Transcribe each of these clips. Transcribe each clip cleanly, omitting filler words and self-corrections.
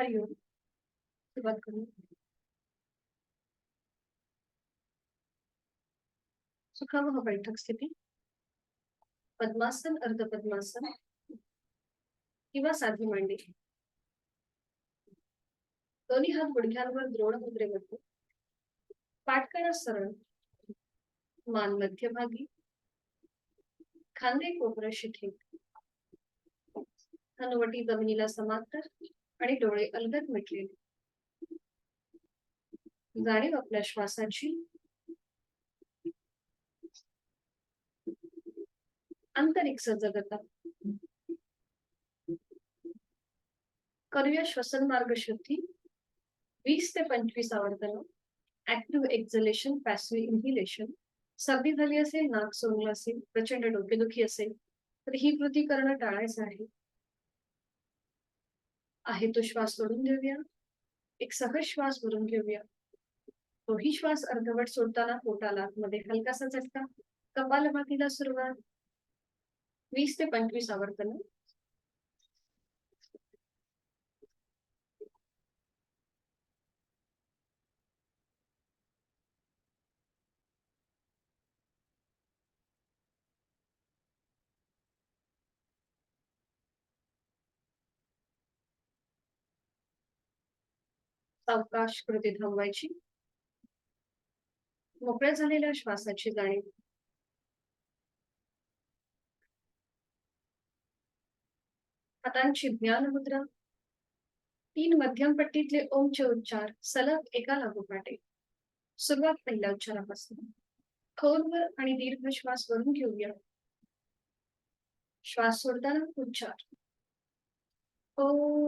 हरिओम. सुरुवात करू. सुखावह बैठक स्थिती. पद्मासन, अर्धपद्मासन किंवा साधी मांडी. दोन्ही हात गुडघ्यांवर द्रोण मुद्रेमध्ये. पाठकणा सरळ. मान मध्यभागी. खांदे कोपराशी ठीक. हनुवटी जमिनीला समांतर आणि डोळे अलगद मिटलेले. जाणीव आपल्या श्वासाची. आंतरिक सजगता. करूया श्वसन मार्ग शुद्धी. 20 ते 25 आवर्तन. Active exhalation, passive inhalation. सर्दी झाली असेल, नाक सोडलं असेल, प्रचंड डोकेदुखी असेल तर ही कृती करणं टाळायचं आहे तो श्वास सोडून घेऊया. एक सहज श्वास भरून घेऊया. तोही श्वास अर्धवट सोडताना पोटाला आतमध्ये हलकासा झटका. कपालभातीला सुरुवात. 20 ते 25 आवर्तन. सावकाश कृती थांबवायची. मोकळ्या झालेल्या श्वासाची जाणीव. हातांची ज्ञान मुद्रा. 3 मध्यम पट्टीतले ओमचे उच्चार सलग एका लागोपाठी. सुरुवात पहिल्या उच्चारापासून. खोलवर आणि दीर्घ श्वास भरून घेऊया. श्वास सोडताना उच्चार. ओ.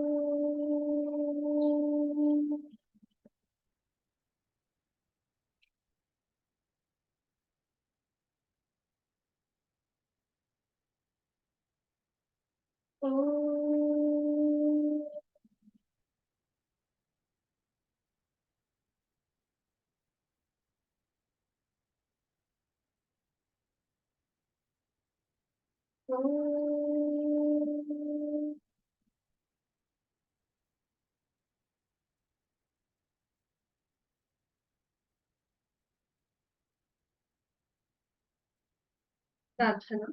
प्रार्थना.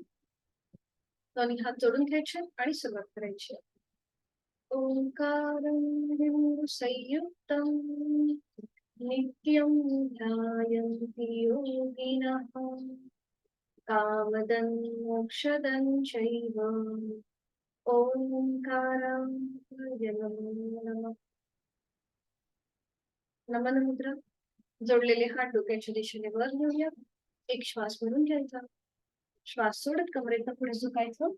दोन्ही हात जोडून घ्यायचे आणि सुरुवात करायची. ओंकारं संयुक्तं नित्यं ध्यायन्ति योगिनः कामदं मोक्षदं चैव. ओंकाराय नमः. नमन मुद्रा. जोडलेले हात डोक्याच्या दिशेने वर घेऊया. एक श्वास भरून घ्यायचा. श्वास सोडत कमरेचा पुढे झुकायचं.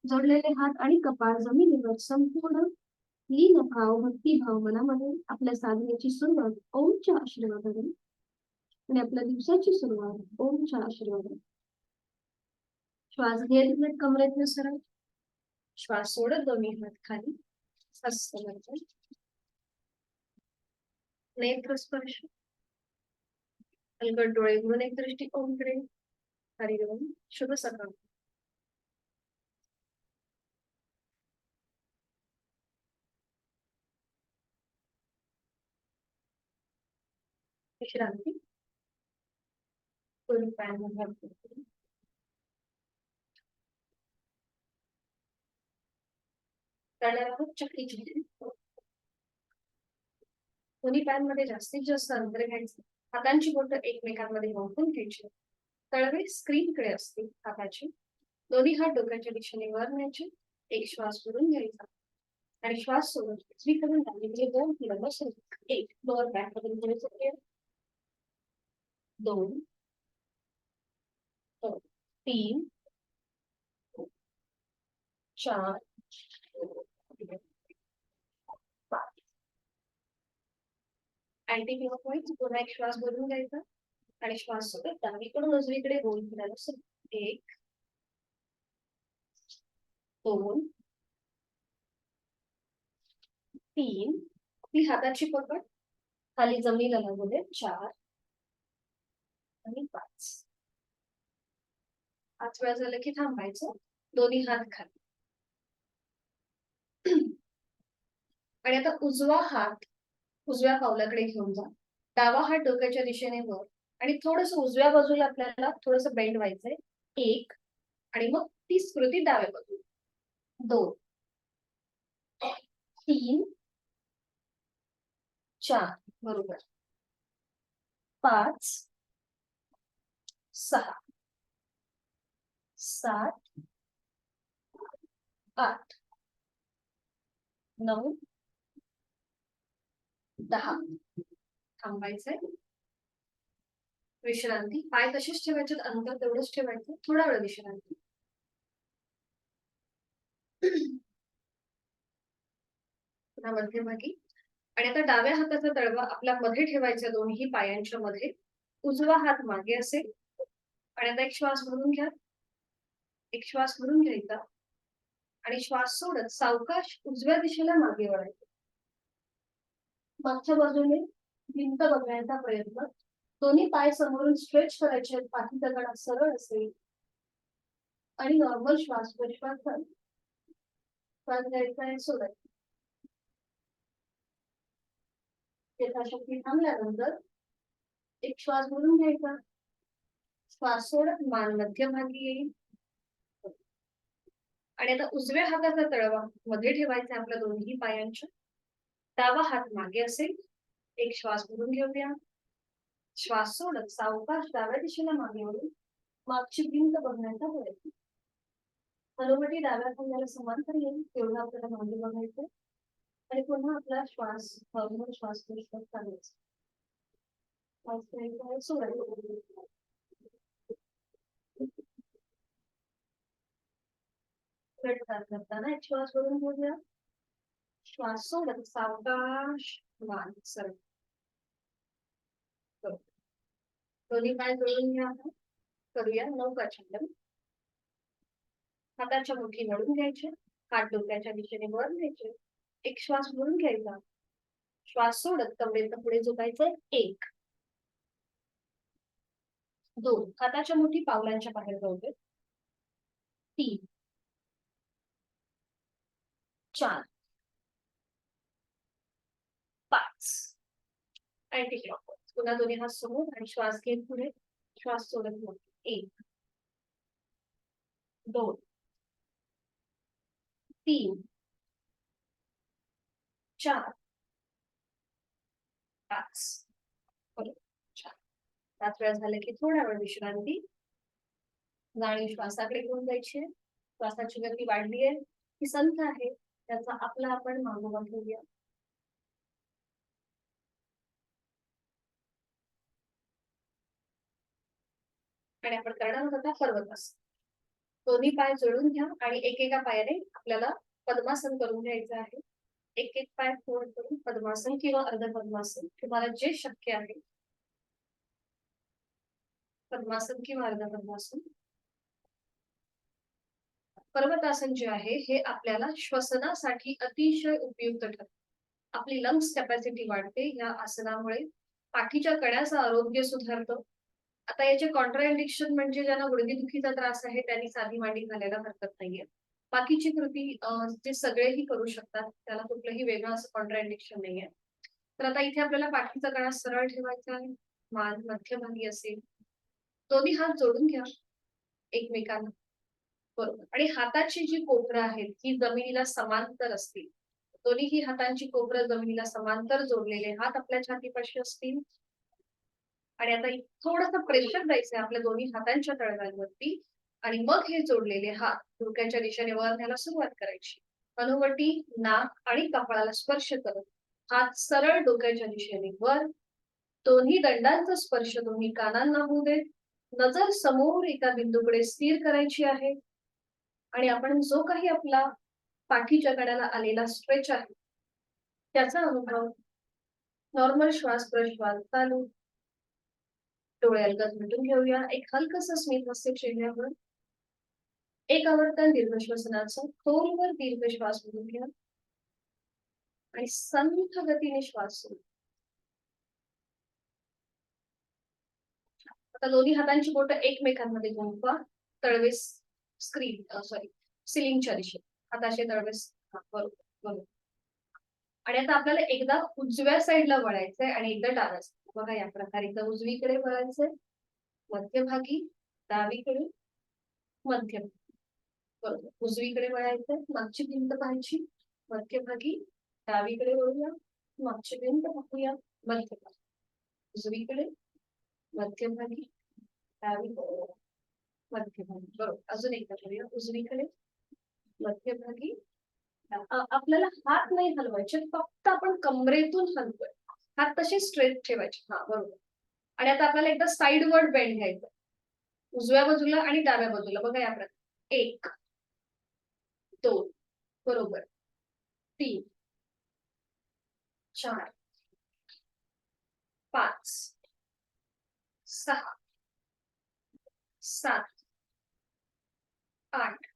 जोडलेले हात आणि कपाळ जमिनीवर संपूर्ण लीन भाव, भक्तिभाव मनामध्ये. आपल्या साधनेची सुरुवात ओमच्या आशीर्वादाने आणि आपल्या दिवसाची सुरुवात ओमच्या आशीर्वादाने. श्वास घेत कमरेतनं सरळ. श्वास सोडत दोन्ही हात खाली. नेत्र स्पर्श. अलगद डोळे उघडून एक दृष्टी ओमकडे. हरिओम. शुभ सकाळ. विश्रांती. दोन्ही पायांना तळ्याला चक्रीची. दोन्ही पायांमध्ये जास्तीत जास्त अंतर घ्यायचं. हातांची बोटं एकमेकांमध्ये मोडून घ्यायची. तळवे स्क्रीनकडे असतील हाताची. दोन्ही हात डोक्याच्या दिशेने वर न्यायचे. एक श्वास भरून घ्यायचा आणि श्वास सोडून उजवीकडून डावीकडे 2 किंवा बसून. 1 लोअर बॅक मधून घ्यायचं. 2 3 4 5. अँटी क्लॉकवाईज पुन्हा एक श्वास भरून घ्यायचा आणि श्वास सोडत डावीकडून उजवीकडे गोल फिरायला सुरू. 1 2 3. आपली हाताची पकड खाली जमिनीला लागू दे. 4 आणि 5. 5 वेळा झालं की थांबायचं. दोन्ही हात खाली. आणि आता उजवा हात उजव्या पावलाकडे घेऊन जा. डावा हात डोक्याच्या दिशेने वर आणि थोडस उजव्या बाजूला आपल्याला थोडस बेंड व्हायचंय. 1 आणि मग ती स्कृती डाव्या बाजूला. 2 3 4 बरोबर. 5 6 7 8 9 10 थांबायचंय. विश्रांती. पाय तसेच ठेवायचे, अंतर तेवढंच ठेवायचं. थोडा वेळ विश्रांती. पुन्हा मध्यभागी. आणि आता डाव्या हाताचा तळवा आपल्या मध्ये ठेवायचा, दोन्ही पायांच्या मध्ये. उजवा हात मागे असेल. आणि आता एक श्वास भरून घ्या. एक श्वास भरून घ्यायचा आणि श्वास सोडत सावकाश उजव्या दिशेला मागे वळायचं. मागच्या बाजूने भिंत बघण्याचा प्रयत्न. दोन्ही पाय समोरून स्ट्रेच करायचे, पाठीचा कणा सरळ असेल आणि नॉर्मल श्वास प्रश्वास श्वास घ्यायचा आणि सोडायचा. यथाशक्ती थांबल्यानंतर एक श्वास भरून घ्यायचा. श्वास सोडत मान मध्यभागी येईल. आणि आता उजव्या हाताचा तळवा मध्ये ठेवायचा आपल्या दोन्ही पायांच्या. डावा हात मागे असेल. एक श्वास भरून घेऊया. श्वास सोडत सावकाश डाव्या दिशेला मागे वळून मागची भिंत बघण्याचा प्रयत्न. हनुवटी डाव्या खांद्याला समांतर येईल तेवढं आपल्याला मागे बघायचं आणि पुन्हा आपला श्वास नॉर्मल श्वास प्रश्वास चालायचा. श्वास घ्यायचा आणि सोडायचा. करताना एक श्वास भरून घेऊया. श्वास सोडत सावकाश मान सरळ. दोन्ही पाय जोडून घ्या. करूया नौकाचंद्र. हाताच्या मुठी वळून घ्यायचे. हात डोक्याच्या दिशेने वर घ्यायचे. एक श्वास भरून घ्यायचा. श्वास सोडत कमरेत पुढे झोपायचं. 1 2 हाताच्या मुठी पावलांच्या बाहेर जाऊ दे. 3 4 5 आणि ठीक आहे. पुन्हा दोन्ही हात समोर आणि श्वास घेत पुढे. श्वास सोडत मग 1 2 3 4 5 छान. 5 वेळा झालं की थोडा वेळ विश्रांती. जाणीव श्वासाकडे घेऊन जायची. श्वासाची गती वाढली आहे की संथ आहे त्याचा आपला आपण मागोवा घेऊया. आणि आपण करणार होता पर्वतासन. दोन्ही पाय जोडून घ्या आणि एकेका पायाने आपल्याला पद्मासन करून घ्यायचं आहे. एक एक पाय फोल्ड करून पद्मासन किंवा अर्ध पद्मासन तुम्हाला जे शक्य आहे. पद्मासन किंवा अर्ध पद्मासन. पर्वतासन जे आहे हे आपल्याला श्वसनासाठी अतिशय उपयुक्त ठरते. आपली लंग्स कॅपॅसिटी वाढते या आसनामुळे. पाठीच्या कण्याचं आरोग्य सुधारतं. आता याचे कॉन्ट्राइंडिक्शन म्हणजे ज्यांना गुडघेदुखीचा त्रास आहे त्यांनी साधी मांडी घालायला हरकत नाहीये. बाकीची कृती जे सगळेही करू शकतात, त्याला कुठलंही वेगळं असं कॉन्ट्राइंडिक्शन नाहीये. तर आता इथे आपल्याला पाठीचा कणा सरळ ठेवायचा आहे. मान मध्यभागी असेल. दोन्ही हात जोडून घ्या एकमेकांना. बरोबर. आणि हाताची जी कोपरं आहेत ही जमिनीला समांतर असतील. दोन्ही हातांची कोपरं जमिनीला समांतर जोडलेले हात आपल्या छातीपाशी असतील. आणि आता थोडंसं प्रेशर द्यायचंय आपल्या दोन्ही हातांच्या तळव्यांवरती आणि मग हे जोडलेले हात डोक्याच्या दिशेने वर न्यायला सुरुवात करायची. हनुवटी नाक आणि कपाळाला स्पर्श करत हात सरळ डोक्याच्या दिशेने वर. दोन्ही दंडांचा स्पर्श दोन्ही कानांना होऊ देत. नजर समोर एका बिंदूकडे स्थिर करायची आहे. आणि आपण जो काही आपला पाठीच्या कण्याला आलेला स्ट्रेच आहे त्याचा अनुभव नॉर्मल श्वास प्रश्वास चालू. डोळे अलगद मिटून घेऊया. एक हलकस स्मित हास्य चेहऱ्यावर. एक आवर्तन दीर्घ श्वसनाचं खोलवर दीर्घ श्वास घेऊन घ्या आणि संथ गतीने श्वास सोडा. आता दोन्ही हातांची बोटं एकमेकांमध्ये गुंफवा. तळवे स्क्रीन सॉरी सिलिंगच्या दिशेने. हाताचे तळवे बरोबर बरोबर. आणि आता आपल्याला एकदा उजव्या साईडला वळायचंय आणि एकदा डाव्या side. बघा या प्रकारे एकदा उजवीकडे वळायचंय, मध्यभागी, डावीकडे, मध्यभागी. बरोबर. उजवीकडे वळायचंय, मागची भिंत पाहायची, मध्यभागी, डावीकडे वळूया, मागची भिंत पाहूया, मध्यभागी. उजवीकडे, मध्यभागी, डावीकडे, मध्यभागी. बरोबर. अजून एकदा करूया. उजवीकडे, मध्यभागी. आपल्याला हात नाही हलवायचे, फक्त आपण कमरेतून हलतोय. हात तसे स्ट्रेट ठेवायचे. हा बरोबर. आणि आता आपल्याला एकदा साईडवर्ड बेंड घ्यायचं, उजव्या बाजूला आणि डाव्या बाजूला. बघा या प्रकारे. 1 2 बरोबर, 3 4 5 6 7 8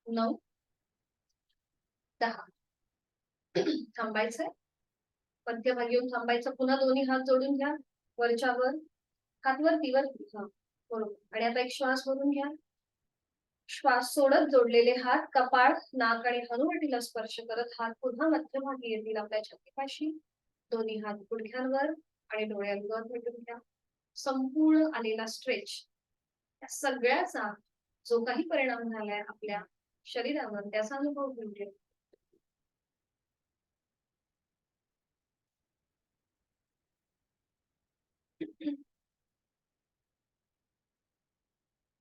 9 10. थांबायचंय, मध्यभागी येऊन थांबायचं. पुन्हा दोन्ही हात जोडून घ्या, वरच्या वर, हात वरती वरती. हा बरोबर. आणि आता एक श्वास भरून घ्या. श्वास सोडत जोडलेले हात कपाळ, नाक आणि हनुवटीला स्पर्श करत हात पुन्हा मध्यभागी येतील आपल्या छातीपाशी. दोन्ही हात गुडघ्यांवर आणि डोळ्यांवर मिटून घ्या. संपूर्ण आलेला स्ट्रेच, या सगळ्याचा जो काही परिणाम झालाय आपल्या शरीरावर त्याचा अनुभव घेऊन घ्या.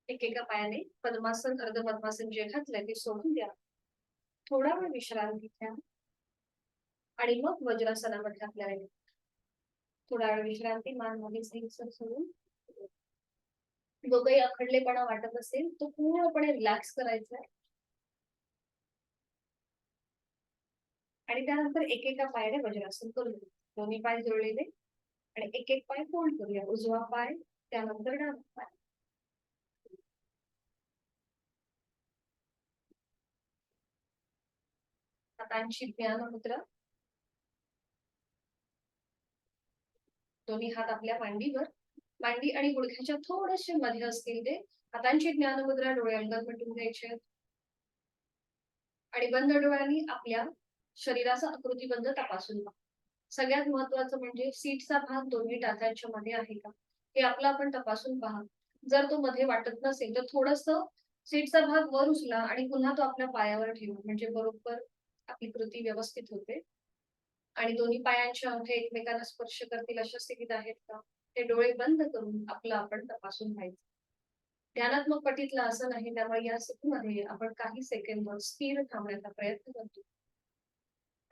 एकेका पायाने पद्मासन अर्ध पद्मासन जे घातलंय ते सोडून द्या. थोडा वेळ विश्रांती घ्या आणि मग वज्रासनामध्ये आपल्याला थोडा वेळ विश्रांती, मान मध्ये सैल सोडून. जो काही अखडलेपणा वाटत असेल तो पूर्णपणे रिलॅक्स करायचा आहे. आणि त्यानंतर एकेका पायाने वज्रासन करून दोन्ही पाय जोडलेले आणि एक एक पाय फोल्ड करूया. उजवा पाय, त्यानंतर डावा पाय. हातांची ज्ञान मुद्रा. दोन्ही हात आपल्या मांडीवर, मांडी आणि गुडघ्याच्या थोडेसे मध्ये असतील ते हातांची ज्ञान मुद्रा डोळ्यांवर मिटून द्यायचे आणि बंद डोळ्यांनी आपल्या शरीराचा आकृतीबंध तपासून पहा. सगळ्यात महत्वाचं म्हणजे सीटचा भाग दोन्ही टाचांच्या मध्ये आहे का हे आपलं आपण तपासून पहा. जर तो मध्ये वाटत नसेल तर थोडस सीटचा भाग वर उचला आणि पुन्हा तो आपल्या पायावर ठेवा, म्हणजे बरोबर आपली कृती व्यवस्थित होते. आणि दोन्ही पायांचे अंगठे एकमेकांना स्पर्श करतील अशा स्थितीत आहेत का ते डोळे बंद करून आपलं आपण तपासून घ्यायचं. ध्यानात्मक पटीतलं असं नाही, त्यामुळे या स्थितीमध्ये आपण काही सेकंद स्थिर थांबण्याचा प्रयत्न करतो.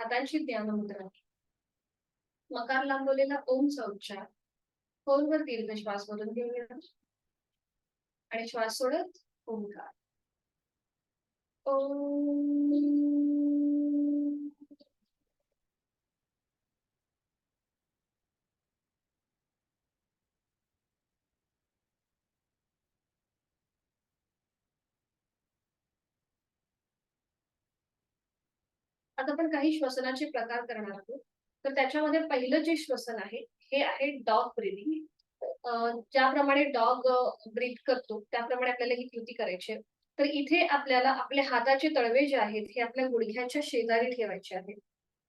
हातांची ध्यान मुद्रा. मकार लांबवलेला ओमचा उच्चार. खोलवर दीर्घ श्वास मधून घेऊया आणि श्वास सोडत ओंकार. ओम. आता आपण काही श्वसनाचे प्रकार करणार आहोत. तर त्याच्यामध्ये पहिलं जे श्वसन आहे हे आहे डॉग ब्रीदिंग. ज्याप्रमाणे डॉग ब्रीथ करतो त्याप्रमाणे आपल्याला ही कृती करायची आहे. तर इथे आपल्याला आपल्या हाताचे तळवे जे आहेत हे आपल्या गुडघ्याच्या शेजारी ठेवायचे आहेत.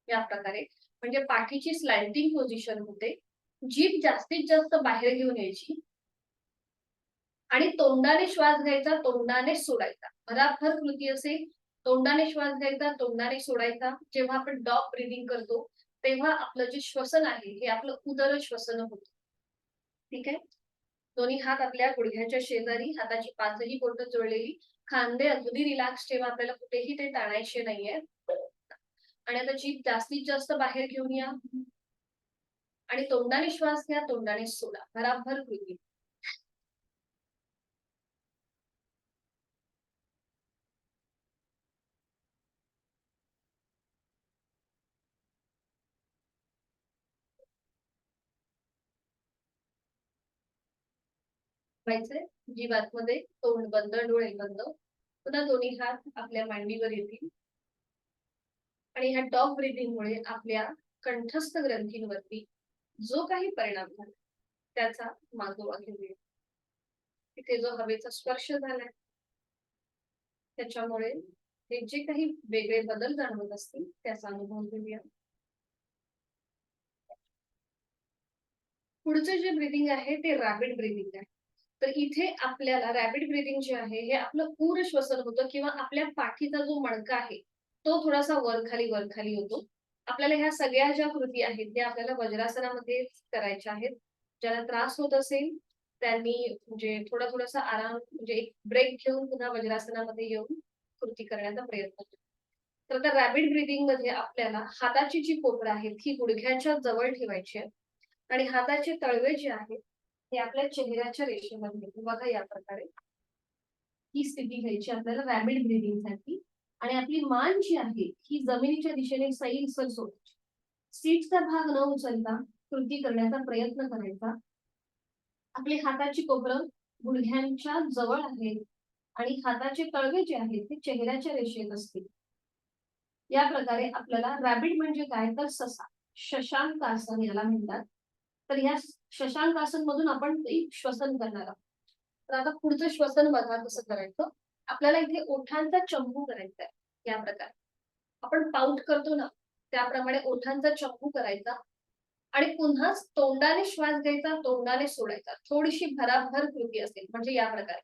या प्रकारे म्हणजे पाठीची स्लॅन्टिंग पोझिशन होते. जीभ जास्तीत जास्त बाहेर घेऊन यायची आणि तोंडाने श्वास घ्यायचा, तोंडाने सोडायचा. भराभर कृती असेल. तोंडाने श्वास घ्यायचा, तोंडाने सोडायचा. जेव्हा आपण डॉग ब्रीदिंग करतो तेव्हा आपलं जे श्वसन आहे हे आपलं उदर श्वसन होतं. ठीक आहे. दोन्ही हात आपल्या गुडघ्याच्या शेजारी, हाताची पाचही बोटं जोडलेली, खांदे अगदी रिलॅक्स ठेवा, आपल्याला कुठेही ते ताणायचे नाहीये. आणि आता जीभ जास्तीत जास्त बाहेर घेऊन या आणि तोंडाने श्वास घ्या, तोंडाने सोडा. भराभर कृती. व्हायचंय. जीभ आतमध्ये, तोंड बंद, डोळे बंद. पुन्हा दोन्ही हात आपल्या मांडीवर येतील आणि ह्या डॉग ब्रीदिंग मुळे आपल्या कंठस्थ ग्रंथींवरती जो काही परिणाम झाला त्याचा मागोवा घेऊया. तिथे जो हवेचा स्पर्श झालाय त्याच्यामुळे ते जे काही वेगळे बदल जाणवत असतील त्याचा अनुभव घेऊया. पुढचं जे ब्रीदिंग आहे ते रॅपिड ब्रीदिंग आहे. तर इथे आपल्याला रॅपिड ब्रीदिंग जे आहे हे आपलं पूर्ण श्वसन होतं किंवा आपल्या पाठीचा जो मणका आहे तो थोडासा वर खाली होतो. आपल्याला ह्या सगळ्या ज्या कृती आहेत त्या आपल्याला वज्रासनामध्ये करायच्या आहेत. ज्याला त्रास होत असेल त्यांनी म्हणजे थोडासा आराम म्हणजे एक ब्रेक घेऊन पुन्हा वज्रासनामध्ये येऊन कृती करण्याचा प्रयत्न करा. तर आता रॅपिड ब्रीदिंग मध्ये आपल्याला हाताची जी कोपरं आहेत ही गुडघ्याच्या जवळ ठेवायची आहे आणि हाताचे तळवे जे आहेत ते आपल्या चेहऱ्याच्या रेषेमध्ये बघा या प्रकारे ही स्थिती घ्यायची आपल्याला रॅपिड ब्रीदिंग साठी. आणि आपली मान जी आहे ही जमिनीच्या दिशेने सैलसर सोडायची. सीटचा भाग न उचलता कृती करण्याचा प्रयत्न करायचा. आपली हाताची कोपरं गुडघ्यांच्या जवळ आहेत आणि हाताचे तळवे जे आहेत ते चेहऱ्याच्या रेषेत असतील. या प्रकारे आपल्याला रॅबिट म्हणजे काय तर ससा, शशांक आसन याला म्हणतात. तर या शशांक आसन मधून आपण श्वसन करणार आहोत. तर आता पुढचं श्वसन बघा कसं करायचं. आपल्याला इथे ओठांचा चंबू करायचा आहे. या प्रकारे आपण पाऊट करतो ना त्याप्रमाणे ओठांचा चंबू करायचा आणि पुन्हा तोंडाने श्वास घ्यायचा, तोंडाने सोडायचा. थोडीशी भराभर कृती असेल म्हणजे या प्रकारे.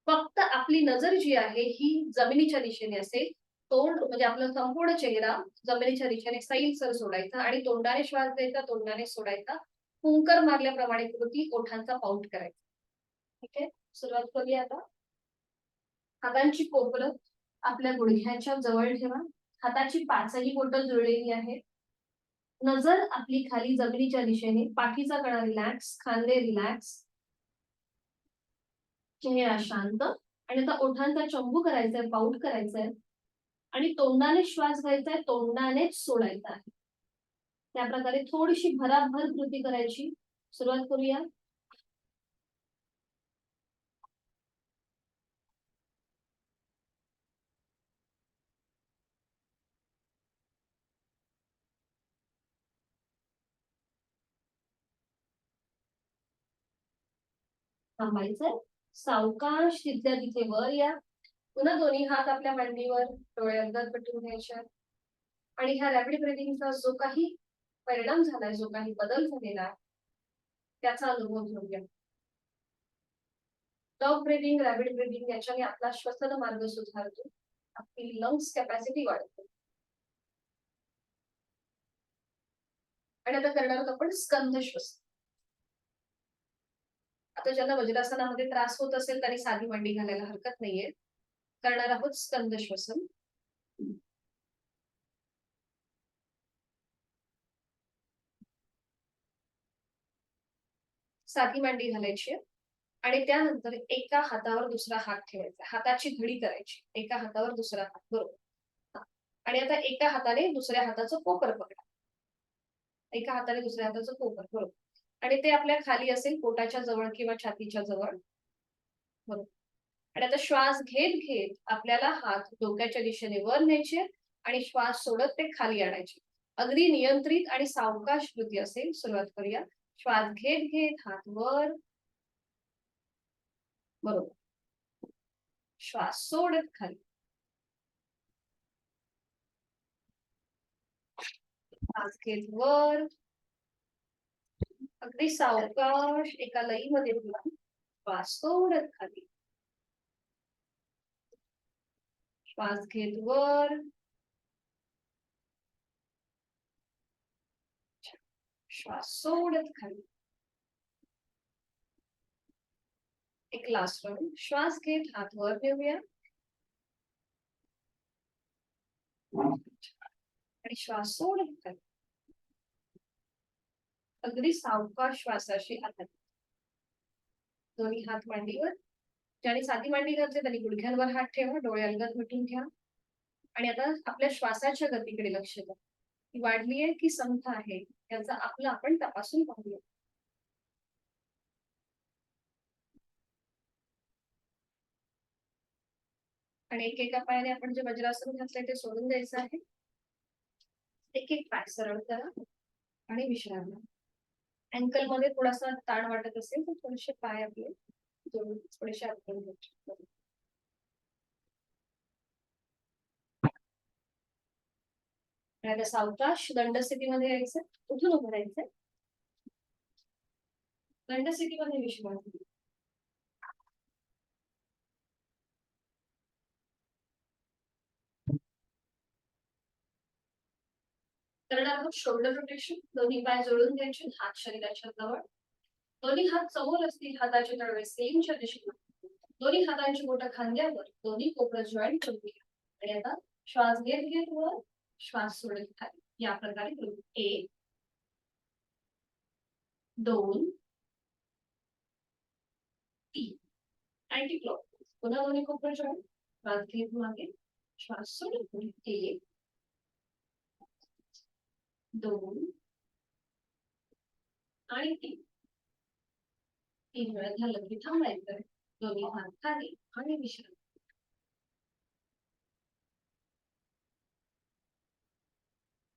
फक्त आपली नजर जी आहे ही जमिनीच्या दिशेने असेल. तोंड म्हणजे आपला संपूर्ण चेहरा जमिनीच्या दिशेने सैलसर सोडायचा आणि तोंडाने श्वास घ्यायचा, तोंडाने सोडायचा. फुंकर मारल्याप्रमाणे कृती ओठांचा पाऊट करायचा. ठीक आहे, सुरुवात करूया आता. हातांची कोपरं आपल्या गुडघ्याच्या जवळ ठेवा. हाताची पाचही बोटं जुळलेली आहेत. नजर आपली खाली जमिनीच्या दिशेने. पाठीचा कणा रिलॅक्स, खांदे रिलॅक्स, चेहरा शांत. आणि आता ओठांचा चंबू करायचाय, पाऊट करायचाय आणि तोंडाने श्वास घ्यायचाय, तोंडानेच सोडायचा आहे. त्या प्रकारे थोडीशी भराभर कृती करायची. सुरुवात करूया. थांबायचंय. सावकाश तिथल्या तिथे वर या. पुन्हा दोन्ही हात आपल्या मांडीवर, डोळे अंगात पटवून घ्यायचे आणि ह्या रॅपिड ब्रीथिंगचा जो काही परिणाम झालाय, जो काही बदल झालेला आहे त्याचा अनुभव घेऊया. डॉग ब्रीथिंग, रॅपिड ब्रीथिंग याच्याने आपला श्वसन मार्ग सुधारतो, आपली लंग्स कॅपॅसिटी वाढते. आणि आता करणार आहोत आपण स्कंद श्वसन. आता ज्यांना वज्रासनामध्ये त्रास होत असेल त्यांनी साधी मांडी घालायला हरकत नाहीये. करणार आहोत स्कंद श्वसन. साधी मांडी घालायची आणि त्यानंतर एका हातावर दुसरा हात ठेवायचा. हाताची घडी करायची. एका हातावर दुसरा हात, बरोबर. आणि आता एका हाताने दुसऱ्या हाताचं कोपर पकडा. एका हाताने दुसऱ्या हाताचं कोपर, बरोबर. आणि ते आपल्या खाली असेल पोटाच्या जवळ किंवा छातीच्या जवळ, बरोबर. आणि आता श्वास घेत घेत आपल्याला हात डोक्याच्या दिशेने वर न्यायचे आणि श्वास सोडत ते खाली आणायचे. अगदी नियंत्रित आणि सावकाश कृती असेल. सुरुवात करूया. श्वास घेत घेत हात वर, बरोबर. श्वास सोडत खाली. श्वास घेत वर, अगदी सावकाश एका लईमध्ये श्वास सोडत खाली. श्वास घेत वर, श्वास सोडत खाली. एक लास्ट राउंड. श्वास घेत हात वर नेऊया आणि श्वास सोडत खाली. अगदी सावकाश श्वासाशी हात. दोन्ही हात मांडीवर. ज्याने साधी मांडी घातली त्यांनी गुडघ्यांवर हात ठेवा, डोळे अलगद मिटून घ्या आणि आता आपल्या श्वासाच्या गतीकडे लक्ष द्या. ती वाढली आहे की संथ आहे याचा आपलं आपण तपासून पाहूया. आणि एकेका पायाने आपण जे वज्रासन घातलंय ते सोडून द्यायचं आहे. एक एक पाय सरळ करा आणि विश्राम घ्या. अँकल मध्ये थोडासा ताण वाटत असेल तर थोडेसे पाय आपले थोडेसे आत करून घ्यायचे. आणि आता सावकाश दंड स्थितीमध्ये यायचं, उठून उभं राहायचं, दंड स्थितीमध्ये विश्रांती. करणार आहोत शोल्डर रोटेशन. दोन्ही पाय जोडून घ्यायचे, हात शरीराच्या जवळ, दोन्ही हात समोर असतील, हाताचे तळवे सेमच्या दिशेने, दोन्ही हातांची बोटं खांद्यावर, दोन्ही कोपरं जॉईंट करून घ्या. आणि आता श्वास घेत घेत वर, श्वास सोडत खाली, या प्रकारे करू. 1 2 3 अँटी क्लॉक. पुन्हा दोन्ही कोपरं जॉईंट, श्वास घेत मागे, श्वास सोडत पुढे. 1 2 आणि 3. 3 वेळा झालं की थांबायचं, दोन्ही हात खाली आणि विश्रांती.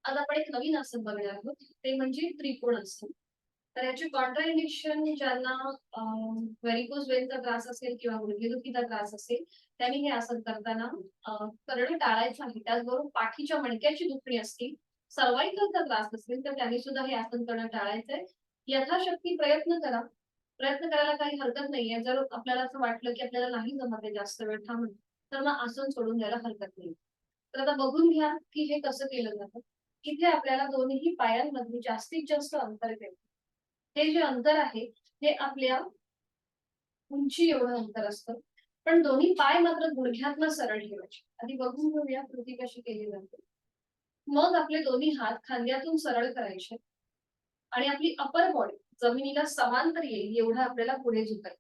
आता आपण एक नवीन आसन बघणार आहोत, ते म्हणजे त्रिकोण आसन. तर याची कॉन्ट्राइंडिकेशन ज्यांना व्हेरिकोज वेनचा त्रास असेल किंवा गुडघेदुखीचा त्रास असेल, त्यांनी हे आसन करताना करणं टाळायचं आहे. त्याचबरोबर पाठीच्या मणक्याची दुखणी असतील, सर्वाइकलचा त्रास असेल, तर त्यांनी सुद्धा हे आसन करणं टाळायचंय. यथाशक्ती प्रयत्न करा. प्रयत्न करायला काही हरकत नाहीये. जर आपल्याला असं वाटलं की आपल्याला नाही जमत आहे जास्त वेळ थांबून, तर मग आसन सोडून द्यायला हरकत नाही. तर आता बघून घ्या की हे कसं केलं जातं. इथे आपल्याला दोन्ही पायांमध्ये जास्तीत जास्त अंतर ठेवायचं. हे जे अंतर आहे हे आपल्या उंची एवढं अंतर असतं, पण दोन्ही पाय मात्र गुडघ्यातनं सरळ ठेवायचे. आधी बघून घेऊया कृती कशी केली जाते. मग आपले दोन्ही हात खांद्यातून सरळ करायचे आणि आपली अपर बॉडी जमिनीला समांतर येईल एवढं आपल्याला पुढे झुकायचं.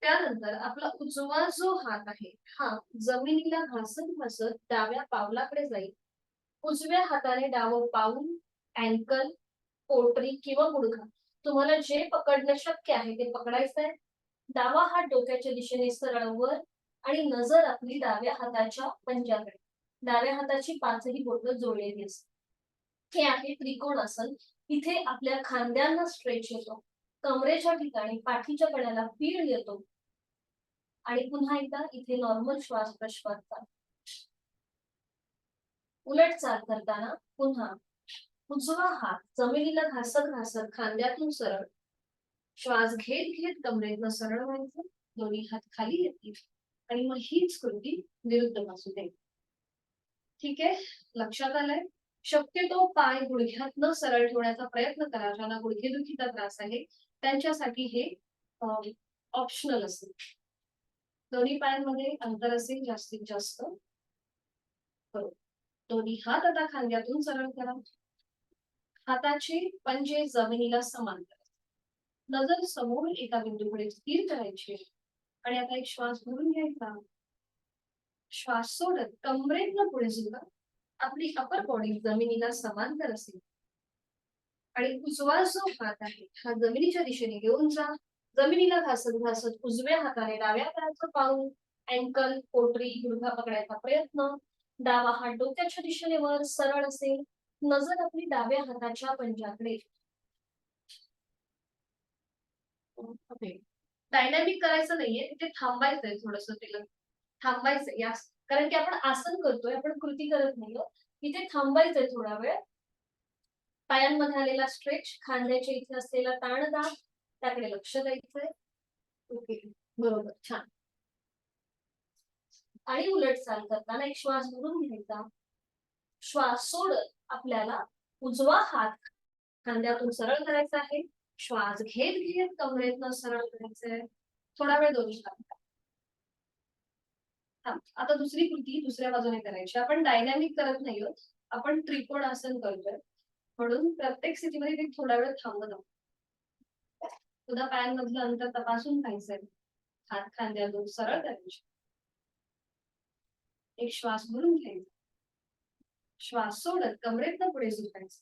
त्यानंतर आपला उजवा जो हात आहे हा जमिनीला घासत घासत डाव्या पावलाकडे जाईल. उजव्या हाताने डावं पाऊल, अँकल, पोटरी किंवा गुडघा तुम्हाला जे पकडणं शक्य आहे ते पकडायचंय. डावा हात डोक्याच्या दिशेने सरळ वर आणि नजर आपली डाव्या हाताच्या पंजाकडे. डाव्या हाताची पाचही बोटं जोडलेली असतात. हे आहे त्रिकोणासन. इथे आपल्या खांद्यांना स्ट्रेच येतो, कमरेच्या ठिकाणी पाठीच्या कण्याला पीळ येतो आणि पुन्हा एकदा इथे नॉर्मल श्वास प्रश्वास चालू. उलट चाल करताना पुन्हा उजवा हात जमिनीला घासत घासत खांद्यातून सरळ, श्वास घेत घेत कमरेतनं सरळ व्हायचं, दोन्ही हात खाली येतील आणि मग हीच कृती विरुद्ध बाजूला. ठीक आहे, लक्षात आलंय. शक्यतो पाय गुडघ्यातनं सरळ ठेवण्याचा प्रयत्न करा. ज्यांना गुडघेदुखीचा त्रास आहे त्यांच्यासाठी हे ऑप्शनल असेल. दोन्ही पायांमध्ये अंतर असेल जास्तीत जास्त. बरोबर. दोन्ही हात आता खांद्यातून सरळ करा. हाताचे पंजे जमिनीला समांतर, नजर समोर एका बिंदूकडे स्थिर करायची आणि आता एक श्वास भरून घ्यायचा. श्वास सोडत कमरेतनं पुढे झुका. आपली अपर बॉडी जमिनीला समांतर असेल आणि उजवा जो हात आहे हा जमिनीच्या दिशेने घेऊन जा. जमिनीला घासत घासत उजव्या हाताने डाव्या पायाचं पाऊल, अँकल, पोटरी, गुडघा पकडायचा प्रयत्न. डावा हात डोक्याच्या दिशेने वर सरळ असेल, नजर आपली डाव्या हाताच्या पंजाकडे. डायनॅमिक करायचं नाहीये, तिथे थांबायचंय थोडस. तिला थांबायचंय या, कारण की आपण आसन करतोय, आपण कृती करत नाहीये. इथे थांबायचंय थोडा वेळ. पायांमध्ये आलेला स्ट्रेच, खांद्याच्या इथे असलेला ताणदाब त्याकडे लक्ष द्यायचंय. ओके, बरोबर, छान. आणि उलट चाल करताना एक श्वास भरून घ्यायचा. श्वास सोडत आपल्याला उजवा हात खांद्यातून सरळ करायचा आहे. श्वास घेत घेत कमरेतनं सरळ करायचंय. थोडा वेळ दोन्ही हात. आता दुसरी कृती दुसऱ्या बाजूने करायची. आपण डायनॅमिक करत नाही आहोत, आपण त्रिकोण आसन करतोय, म्हणून प्रत्येक स्थितीमध्ये ते थोडा वेळ थांबत आहोत. पुन्हा पायांमधलं अंतर तपासून खायचंय. हात खांद्यातून सरळ करायचे. एक श्वास भरून घ्यायचा. श्वास सोडत कमरेतनं पुढे झुकायचं.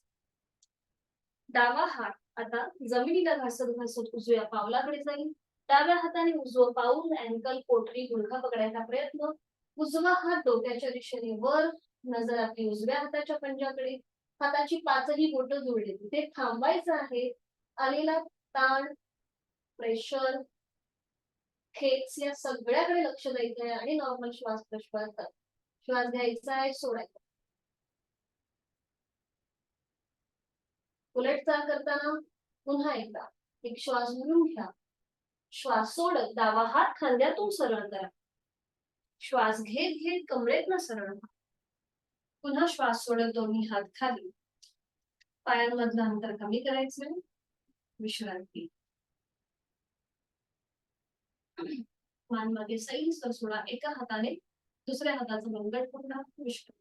डावा हात आता जमिनीला घासत घासत उजव्या पावलाकडे जाईल. डाव्या हाताने उजवं पाऊल, अँकल, पोटरी, गुडघा पकडायचा प्रयत्न. उजवा हात डोक्याच्या दिशेने वर, नजर आपली उजव्या हाताच्या पंजाकडे. हाताची पाचही बोटं जोडली. तिथे थांबायचं आहे. आलेला ताण, प्रेशर, खेच या सगळ्याकडे लक्ष द्यायचंय आणि नॉर्मल श्वास प्रश्वास. श्वास घ्यायचा आहे, सोडायचा. उलट चाल करताना पुन्हा एकदा एक श्वास भरून घ्या. श्वास सोडत डावा हात खांद्यातून सरळ करा. श्वास घेत घेत कमरेतनं सरळ व्हा. पुन्हा श्वास सोडत दोन्ही हात खाली. पायांमधलं अंतर कमी करायचं. विश्रांती. मान मागे सैल सोडा. एका हाताने दुसऱ्या हाताचा मनगट पकडा. विश्रांती.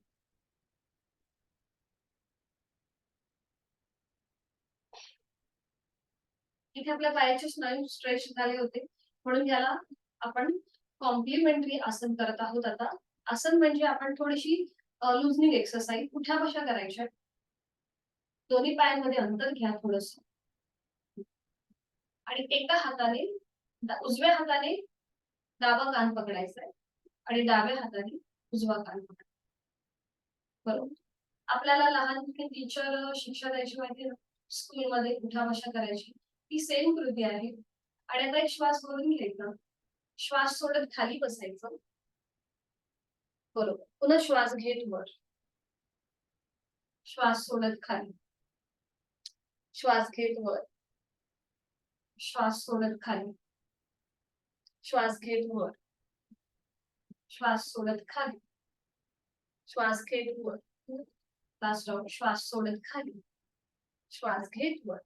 इथे आपल्या पायाचे स्नायू स्ट्रेच झाले होते, म्हणून याला आपण कॉम्प्लिमेंटरी आसन करत आहोत. आता आसन म्हणजे आपण थोडीशी लुजनिंग एक्सरसाइज उठ्या बशा करायच्या. दोन्ही पायांमध्ये अंतर घ्या थोडस आणि एका हाताने उजव्या हाताने डावा कान पकडायचा आहे आणि डाव्या हाताने उजवा कान पकडायचा. बरोबर. आपल्याला लहानपणी टीचर शिक्षा द्यायची माहिती स्कूलमध्ये उठा बशा करायची, ती सेम कृती आहे. आणि आता एक श्वास भरून घ्यायचा. श्वास सोडत खाली बसायचं. बरोबर. पुन्हा श्वास घेत वर. श्वास सोडत खाली. श्वास घेत वर. श्वास सोडत खाली. श्वास घेत वर. श्वास सोडत खाली. श्वास घेत वर. Last round. श्वास सोडत खाली. श्वास घेत वर.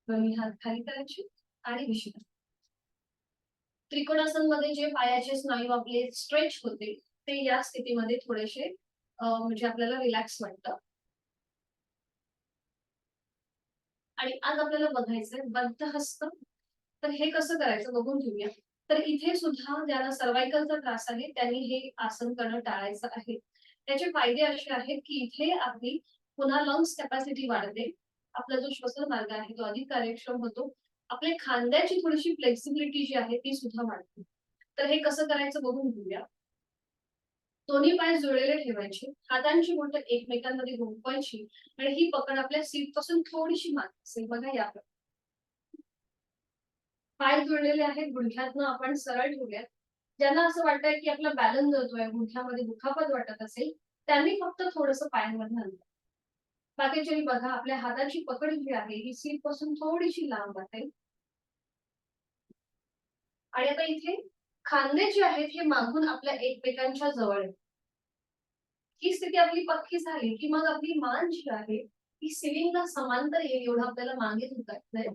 दोन्ही हात खाली करायचे आणि विश्रांती. त्रिकोणासन मध्ये जे पायाचे स्नायू आपले स्ट्रेच होते ते या स्थितीमध्ये थोडेसे म्हणजे आपल्याला रिलॅक्स वाटतं. आणि आज आपल्याला बघायचंय बद्धहस्त. तर हे कसं करायचं बघून घेऊया. तर इथे सुद्धा ज्याला सर्वायकलचा त्रास आहे त्यांनी हे आसन करणं टाळायचं आहे. त्याचे फायदे असे आहेत की इथे आपली पुन्हा लंग्स कॅपॅसिटी वाढते. आपला जो श्वसन मार्ग आहे तो अधिक कार्यक्षम होतो. आपल्या खांद्याची थोडीशी फ्लेक्सिबिलिटी जी आहे ती सुद्धा वाढते. तर हे कसं करायचं बघून घेऊया. दोन्ही पाय जुळलेले ठेवायचे. हातांची बोटं एकमेकांमध्ये गुंफवायची आणि ही पकड आपल्या सीट पासून थोडीशी मागे असेल. बघा या पाय जुळलेले आहेत. गुडघ्यातनं आपण सरळ ठेवूयात. ज्यांना असं वाटतंय की आपला बॅलन्स जातोय, गुडघ्यामध्ये दुखापत वाटत असेल, त्यांनी फक्त थोडंसं पायांमध्ये हलवा. बाकीच्यांनी बघा आपल्या हाताची पकड जी आहे ही सीट पासून थोडीशी लांब आहे. आणि आता इथे खांदे जे आहेत हे मागून आपल्या एकमेकांच्या जवळ आहेत. ही स्थिती आपली पक्की झाली की मग आपली मान जी आहे ती सिलिंगला समांतर येईल एवढं आपल्याला मागे झुकायचंय.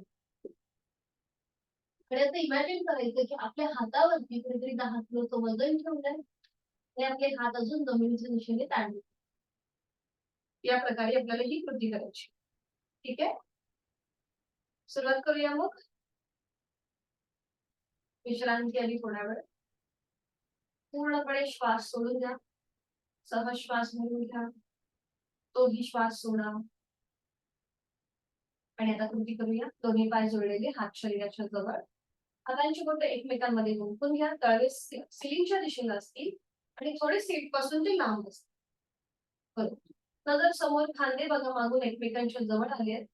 आणि आता इमॅजिन करायचं की आपल्या हातावरती कुठेतरी 10 किलोचं वजन ठेवलंय आणि आपले हात अजून जमिनीच्या दिशेने ताणले. या प्रकारे आपल्याला ही कृती करायची. ठीक आहे, सुरुवात करूया मग. विश्रांती आली थोडा वेळ. पूर्णपणे श्वास सोडून द्या. सहज श्वास भरून घ्या. तोही श्वास सोडा. आणि आता कृती करूया. दोन्ही पाय जोडलेले, हात शरीराच्या जवळ. हातांची बोटं एकमेकांमध्ये गुंफून घ्या. तळवे सिलिंगच्या दिशेला असतील आणि थोडे सीट पासून ते लांब असतील. बरोबर. नजर समोर. खांदे बघा मागून एकमेकांच्या जवळ आले आहेत.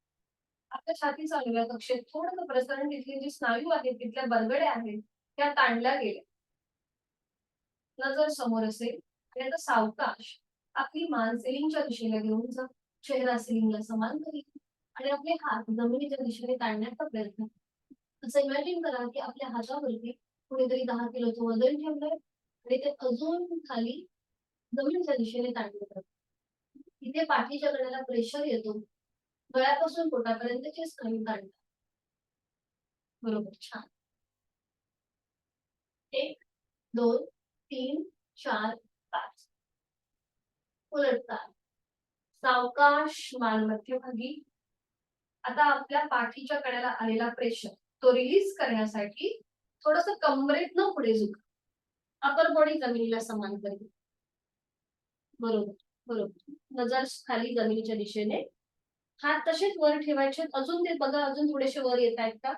आपल्या छातीचा आडव्या कक्षेत थोडंसं प्रसारण. तिथले जे स्नायू आहेत तिथल्या बरगड्या आहेत त्या ताणल्या गेल्या. नजर समोर असेल आणि आता सावकाश आपली मान सिलिंगच्या दिशेला घेऊन जा. चेहरा सिलिंगला समांतर येईल आणि आपले हात जमिनीच्या दिशेने ताणण्याचा प्रयत्न. असं इमॅजिन करा की आपल्या हातावरती कुणीतरी 10 किलोचं वजन ठेवलंय आणि ते अजून खाली जमिनीच्या दिशेने ताणलं जातं. इथे पाठीच्या गळ्याला प्रेशर येतो. गळ्यापासून पोटापर्यंतचे स्नायू ताणतात. बरोबर. छान. 1 2 3 4 5. उलटतात. सावकाश मान मध्यभागी. आता आपल्या पाठीच्या कड्याला आलेला प्रेशर तो रिलीज करण्यासाठी थोडस कमरेतनं पुढे झुका. अपर बॉडी जमिनीला समांतर. बरोबर. बरोबर. नजर खाली जमिनीच्या दिशेने. हात तसेच वर ठेवायचे. अजून ते बघा अजून थोडेसे वर येत आहेत का.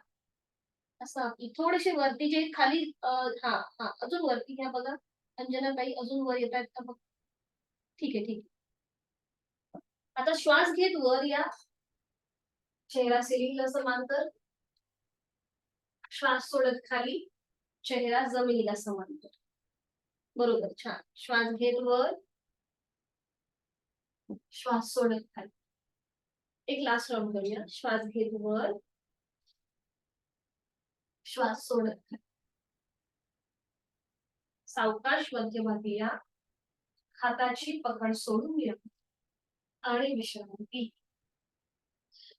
असं थोडेसे वरती जे खाली हा हा अजून वरती घ्या बघा. अंजना ताई अजून वर येत आहेत का बघ. ठीक आहे ठीक आहे. आता श्वास घेत वर या. चेहरा सिलिंगला समांतर. श्वास सोडत खाली. चेहरा जमिनीला समांतर. बरोबर. छान. श्वास घेत वर. श्वास सोडत खाली. एक लास्ट राऊंड करूया. श्वास घेत वर, श्वास सोडत सावकाश मध्यभागी या. हाताची पकड सोडून घ्या आणि विश्रांती.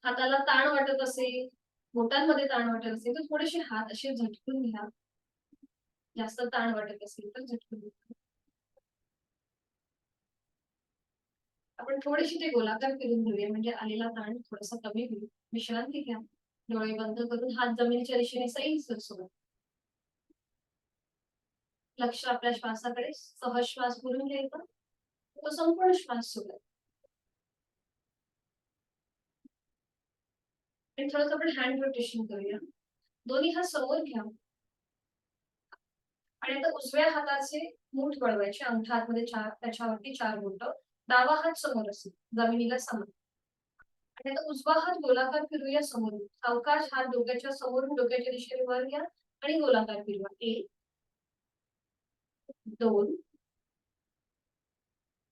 हाताला ताण वाटत असेल, बोटांमध्ये ताण वाटत असेल तर थोडेसे हात असे झटकून घ्या. जास्त ताण वाटत असेल तर झटकून घ्या. आपण थोडीशी ते गोलाकार फिरून घेऊया म्हणजे आलेला ताण थोडासा कमी होईल. विश्रांती घ्या. डोळे बंद करून हात जमिनीच्या दिशेने सैल सोडा. लक्ष आपल्या श्वासाकडे. सहज श्वास भरून घ्यायचा, तो संपूर्ण श्वास सोडा. आणि थोडंसं आपण हँड रोटेशन करूया. दोन्ही हात समोर घ्या आणि आता उजव्या हाताचे मूठ वळवायचे. अंगठा हातमध्ये त्याच्यावरती 4 बोट. डावा हात समोर असेल, जमिनीला समान. आणि आता उजवा हात गोलाकार फिरूया समोर. सावकाश हात डोक्याच्या समोरून डोक्याच्या दिशेने वर घ्या आणि गोलाकार फिरवा. 1 2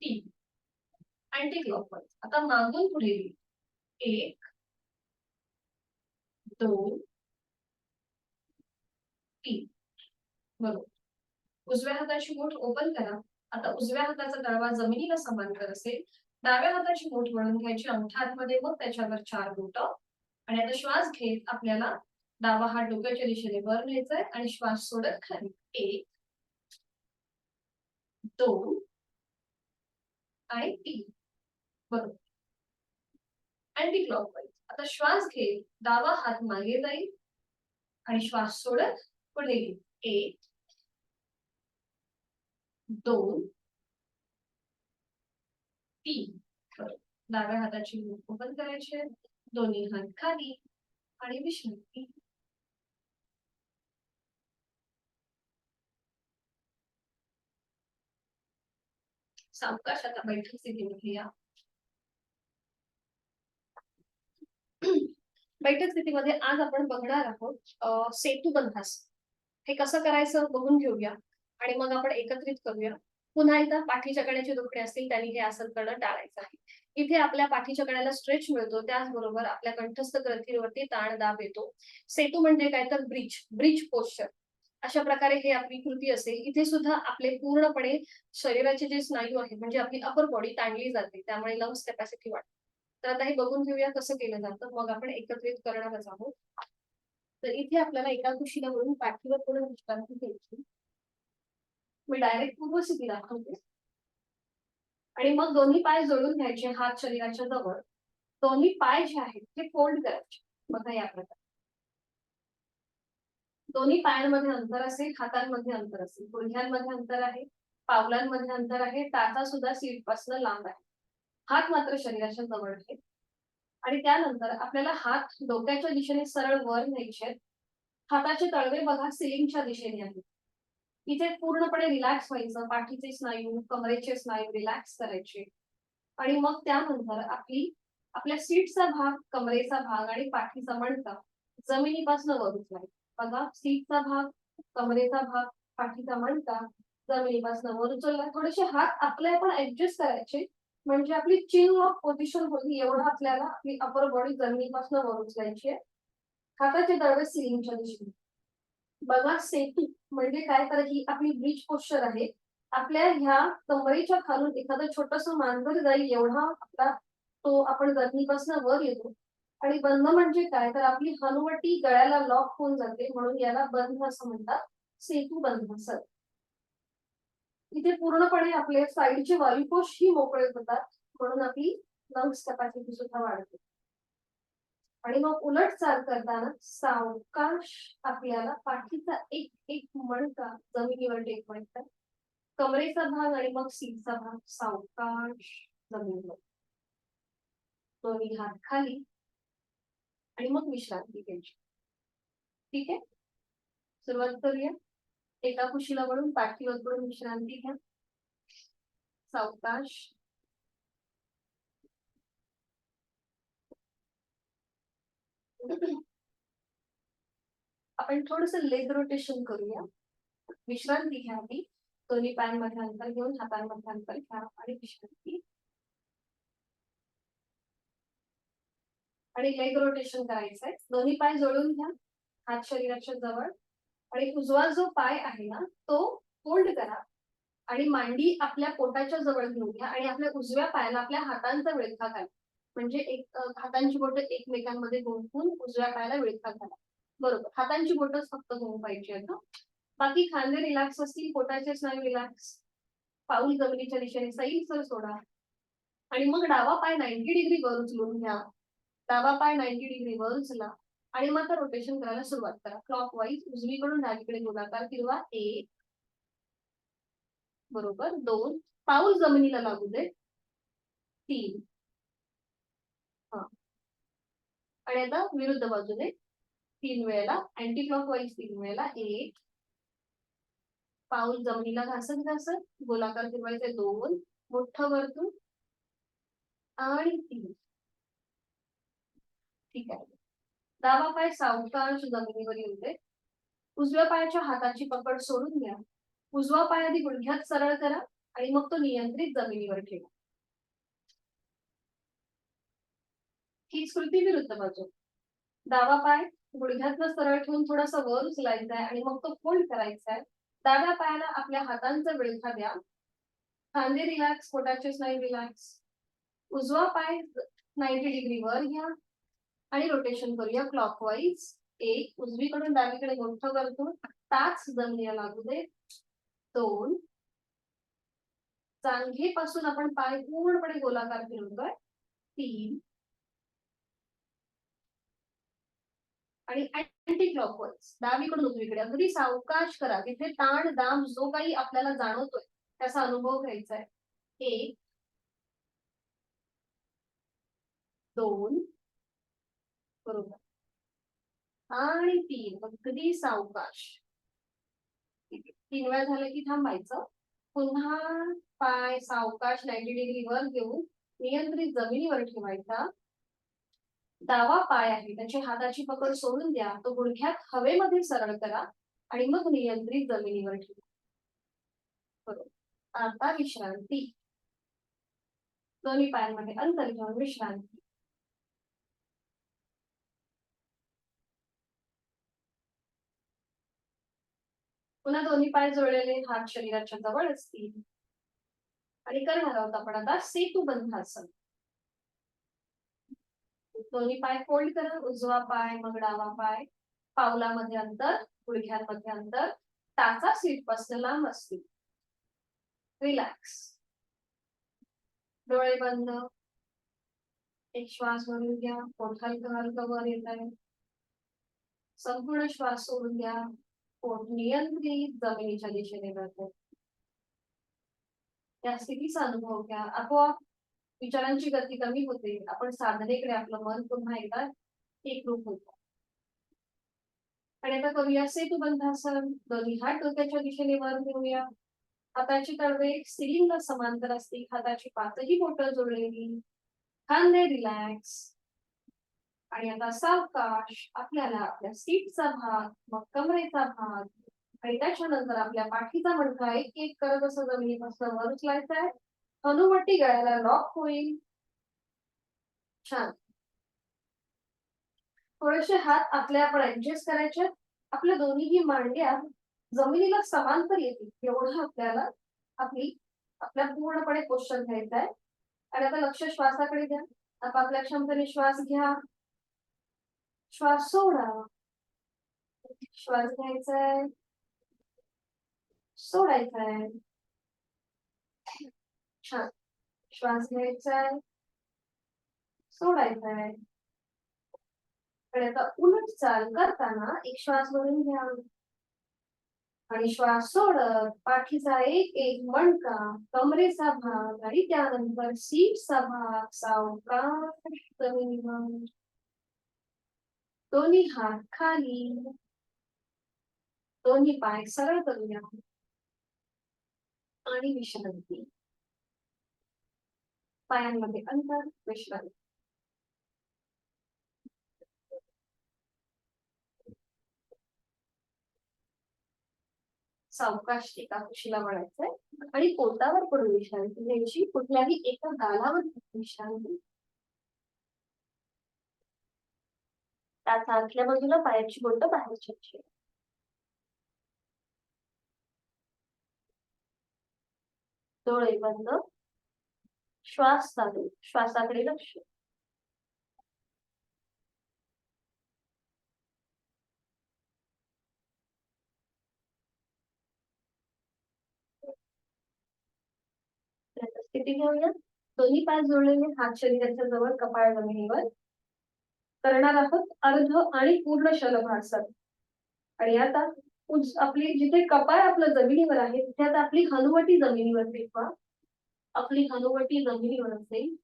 3. Anti clockwise. आता मागून पुढे 1 2 3. बरोबर. उजव्या हाताची मूठ ओपन करा. आता उजव्या हाताचा तळवा जमिनीला समांतर असेल. डाव्या हाताची मूठ वळून घ्यायची अंगठा हातमध्ये, मग त्याच्यावर 4 बोट. आणि आता श्वास घेत आपल्याला डावा हात डोक्याच्या दिशेने वर न्यायचा आहे आणि श्वास सोडत खाली. 1 2 आणि 3. बरोबर. Anti clockwise. आता श्वास घेत डावा हात मागे जाईल आणि श्वास सोडत पुढे येईल. 1 2 3. डाव्या हाताची मूठ ओपन करायची आहे. दोन्ही हात खाली आणि विश्रांती. सावकाश आता बैठक स्थितीमध्ये या. बैठक स्थितीमध्ये आज आपण बघणार आहोत सेतुबंधास. हे कसं करायचं बघून घेऊया आणि मग आपण एकत्रित करूया. पुन्हा एकदा पाठीच्या कण्याचे दुखणे असतील त्यांनी हे आसन करणं टाळायचं आहे. इथे आपल्या पाठीच्या कण्याला स्ट्रेच मिळतो, त्याचबरोबर आपल्या कंठस्थ ग्रंथीवरती ताण दाब येतो. सेतू म्हणजे काय तर ब्रिज ब्रिज पोस्चर. अशा प्रकारे हे आपली कृती असेल. इथे सुद्धा आपले पूर्णपणे शरीराचे जे स्नायू आहेत म्हणजे आपली अपर बॉडी ताणली जाते, त्यामुळे लंग्स कॅपॅसिटी वाढते. तर आता हे बघून घेऊया कसं केलं जातं, मग आपण एकत्रित करणारच आहोत. तर इथे आपल्याला एका कुशीला वरून पाठीवर थोडं विश्रांती घ्यायची. मी डायरेक्ट पूर्व स्थिती दाखवते आणि मग दोन्ही पाय जोडून घ्यायचे हात शरीराच्या जवळ. दोन्ही पाय जे आहेत ते फोल्ड करायचे. बघा या प्रकारे. दोन्ही पायांमध्ये अंतर असेल, हातांमध्ये अंतर असेल, गुडघ्यांमध्ये अंतर आहे, पावलांमध्ये अंतर आहे, टाचा सुद्धा सीट पासून लांब आहे. हात मात्र शरीराच्या जवळ आहे. आणि त्यानंतर आपल्याला हात डोक्याच्या दिशेने सरळ वर न्यायचे. हाताचे तळवे बघा सिलिंगच्या दिशेने आहेत. इथे पूर्णपणे रिलॅक्स व्हायचं. पाठीचे स्नायू, कमरेचे स्नायू रिलॅक्स करायचे. आणि मग त्यानंतर आपल्या सीटचा भाग, कमरेचा भाग आणि पाठीचा मणका जमिनीपासून वर उचलायचा. बघा, सीटचा भाग, कमरेचा भाग, पाठीचा मणका जमिनीपासून वर उचलला. थोडेसे हात आपले आपण ऍडजस्ट करायचे म्हणजे आपली चिन लॉक पोझिशन होती. एवढं आपल्याला आपली अपर बॉडी जमिनीपासून वर उचलायची आहे. हाताचे तळवे सिलिंगच्या दिशेने. बघा, सेतू म्हणजे काय तर ही आपली ब्रिज पोस्चर आहे. आपल्या ह्या कमरेच्या खालून एखादं छोटस मांजर जाईल एवढा आपला तो आपण जमिनीपासून वर येतो. आणि बंद म्हणजे काय तर आपली हनुवटी गळ्याला लॉक होऊन जाते, म्हणून याला बंध असं म्हणतात. सेतू बंध सर. इथे पूर्णपणे आपले साईडचे वायुकोश ही मोकळे होतात, म्हणून आपली लंग्स कॅपॅसिटी सुद्धा वाढते. आणि मग उलट चाल करताना सावकाश आपल्याला पाठीचा एक एक मणका जमिनीवर टेकवायचा. कमरेचा भाग आणि मग सीटचा भाग सावकाश जमिनीवर. दोन्ही हात खाली आणि मग विश्रांती घ्यायची. ठीक आहे, सुरुवात करूया. एका कुशीला वळून पाठीवर पडून विश्रांती घ्या. सावकाश. आपण थोडस लेग रोटेशन करूया. विश्रांती घ्या. दोन्ही पायांमध्ये अंतर घेऊन हातांमध्ये अंतर घ्या आणि विश्रांती. आणि लेग रोटेशन करायचंय. दोन्ही पाय जोडून घ्या हात शरीराच्या जवळ आणि उजवा जो पाय आहे ना तो फोल्ड करा आणि मांडी आपल्या पोटाच्या जवळ घेऊन घ्या आणि आपल्या उजव्या पायाला आपल्या हातांचा विळखा घाला. म्हणजे एक हातांची बोटं एकमेकांमध्ये गुंफून उजव्या पायाला विळखा घाला. बरोबर, हातांची बोटच फक्त घेऊन पाहिजे ना. बाकी खांदे रिलॅक्स असतील, पोटाचे स्नायू रिलॅक्स. पाऊल जमिनीच्या दिशेने सैलसर सोडा आणि मग डावा पाय 90 डिग्री वर उचलून घ्या. डावा पाय 90 डिग्री वर उचला आणि मग आता रोटेशन करायला सुरुवात करा. क्लॉकवाईज उजवीकडून डावीकडे गोलाकार फिरवा. 1 बरोबर, 2 पाऊल जमिनीला लागू दे. 3 आणि आता विरुद्ध बाजूने 3 वेळेला अँटी क्लॉकवाईज 3 वेळेला. 1 पाऊल जमिनीला घासत घासत गोलाकार फिरवायचे. 2 मोठं वर्तुळ आणि 3. ठीक आहे. डावा पाय सावकाश जमिनीवर येऊ दे. उजव्या पायाच्या हाताची पकड सोडून द्या. उजवा पाय आधी गुडघ्यात सरळ करा आणि मग तो नियंत्रित जमिनीवर ठेवा. हीच कृती विरुद्ध बाजू. डावा पाय गुडघ्यातनं सरळ ठेवून थोडासा वर उचलायचा आहे आणि मग तो फोल्ड करायचा आहे. डाव्या पायाला आपल्या हातांचा विळखा द्या. खांदे रिलॅक्स, पोटाचे स्नायू रिलॅक्स. उजवा पाय 90 डिग्री वर घ्या आणि रोटेशन करूया क्लॉकवाईज. 1 उजवीकडून डावीकडे मोठं वर्तुळ टाच जमिनीला लागू दे. 2 जांघेपासून आपण पाय पूर्णपणे गोलाकार फिरवतोय. 3 आणि अँटी क्लॉकवाईज डावीकडून उजवीकडे अगदी सावकाश करा. तिथे ताण दाम जो काही आपल्याला जाणवतोय त्याचा अनुभव घ्यायचा आहे. 1 2 बरोबर आणि 3 अगदी सावकाश. 3 वेळा झालं की थांबायचं. पुन्हा पाय सावकाश 90 डिग्री वर घेऊन नियंत्रित जमिनीवर ठेवायचा. डावा पाय आहे त्याची हाताची पकड सोडून द्या. तो गुडघ्यात हवेमध्ये सरळ करा आणि मग नियंत्रित जमिनीवर ठेवा. बरोबर, आता विश्रांती. दोन्ही पायांमध्ये अंतर घेऊन विश्रांती. पुन्हा दोन्ही पाय जोडलेले हात शरीराच्या जवळ असतील आणि करणार आहोत आपण आता सेतुबंधासन. दोन्ही पाय फोल्ड करा. उजवा पाय मग डावा पाय. पावलामध्ये अंतर, गुडघ्यांमध्ये अंतर. टाचा सीट पासून लांब असतील. रिलॅक्स. डोळे बंद. एक श्वास भरून घ्या. पोट हलकं हलकं वर येत आहे. संपूर्ण श्वास सोडून घ्या. पोट नियंत्रित जमिनीच्या दिशेने जाते. या स्थितीचा अनुभव घ्या. आपोआप विचारांची गती कमी होते. आपण साधनेकडे आपलं मन पुन्हा एकदा एकरूप होतं. आणि आता करूया सेतुबंधासन. दोन्ही हात डोक्याच्या दिशेने वर घेऊया. हाताची तळवे सिलिंगला समांतर असतील. हाताची पाचही बोटं जोडलेली. खांदे रिलॅक्स आणि आता सावकाश आपल्याला आपल्या सीटचा भाग, मग कमरेचा भाग आणि त्याच्यानंतर आपल्या पाठीचा मणका एक एक करत असं जमिनीपासून वर उचलायचा आहे. हनुवटी गळ्याला लॉक होईल. छान. थोडेसे हात आपल्या आपण ऍडजस्ट करायचे. आपल्या दोन्हीही मांड्या जमिनीला समांतर येतील एवढं आपल्याला आपल्या पूर्णपणे पोश्चर घ्यायचा आहे. आणि आता लक्ष श्वासाकडे द्या. आपापल्या क्षमतेने श्वास घ्या. श्वास सोडा. श्वास घ्यायचा आहे. सोडायचा आहे. छान. श्वास घ्यायचा आहे. सोडायचा आहे. आणि आता उलट चाल करताना एक श्वास भरून घ्या आणि श्वास सोडत पाठीचा एक एक मणका, कमरेचा भाग आणि त्यानंतर सीटचा भाग सावकाश जमिनीवर. दोन्ही हात खाली. दोन्ही पाय सरळ करूया आणि विश्रांती. पायांमध्ये अंतर, विश्रांती. सावकाश एका कुशीला वळायचंय आणि पोटावर पडून विश्रांती घ्यायची. कुठल्याही एका गालावर विश्रांती. टाचा आतल्या बाजूला, पायाची बोटं बाहेरची. डोळे बंद. श्वास चालू. श्वासाकडे लक्ष. स्थिती घेऊया. दोन्ही पाय जोडलेले, हात शरीराच्या जवळ, कपाळ जमिनीवर. करणार आहोत अर्ध आणि पूर्ण शलभासन. आणि आता आपली जिथे कपाळ आपलं जमिनीवर आहे तिथे आता आपली हनुवटी जमिनीवर टेकवा. आपली हनुवटी जमिनीवर असेल.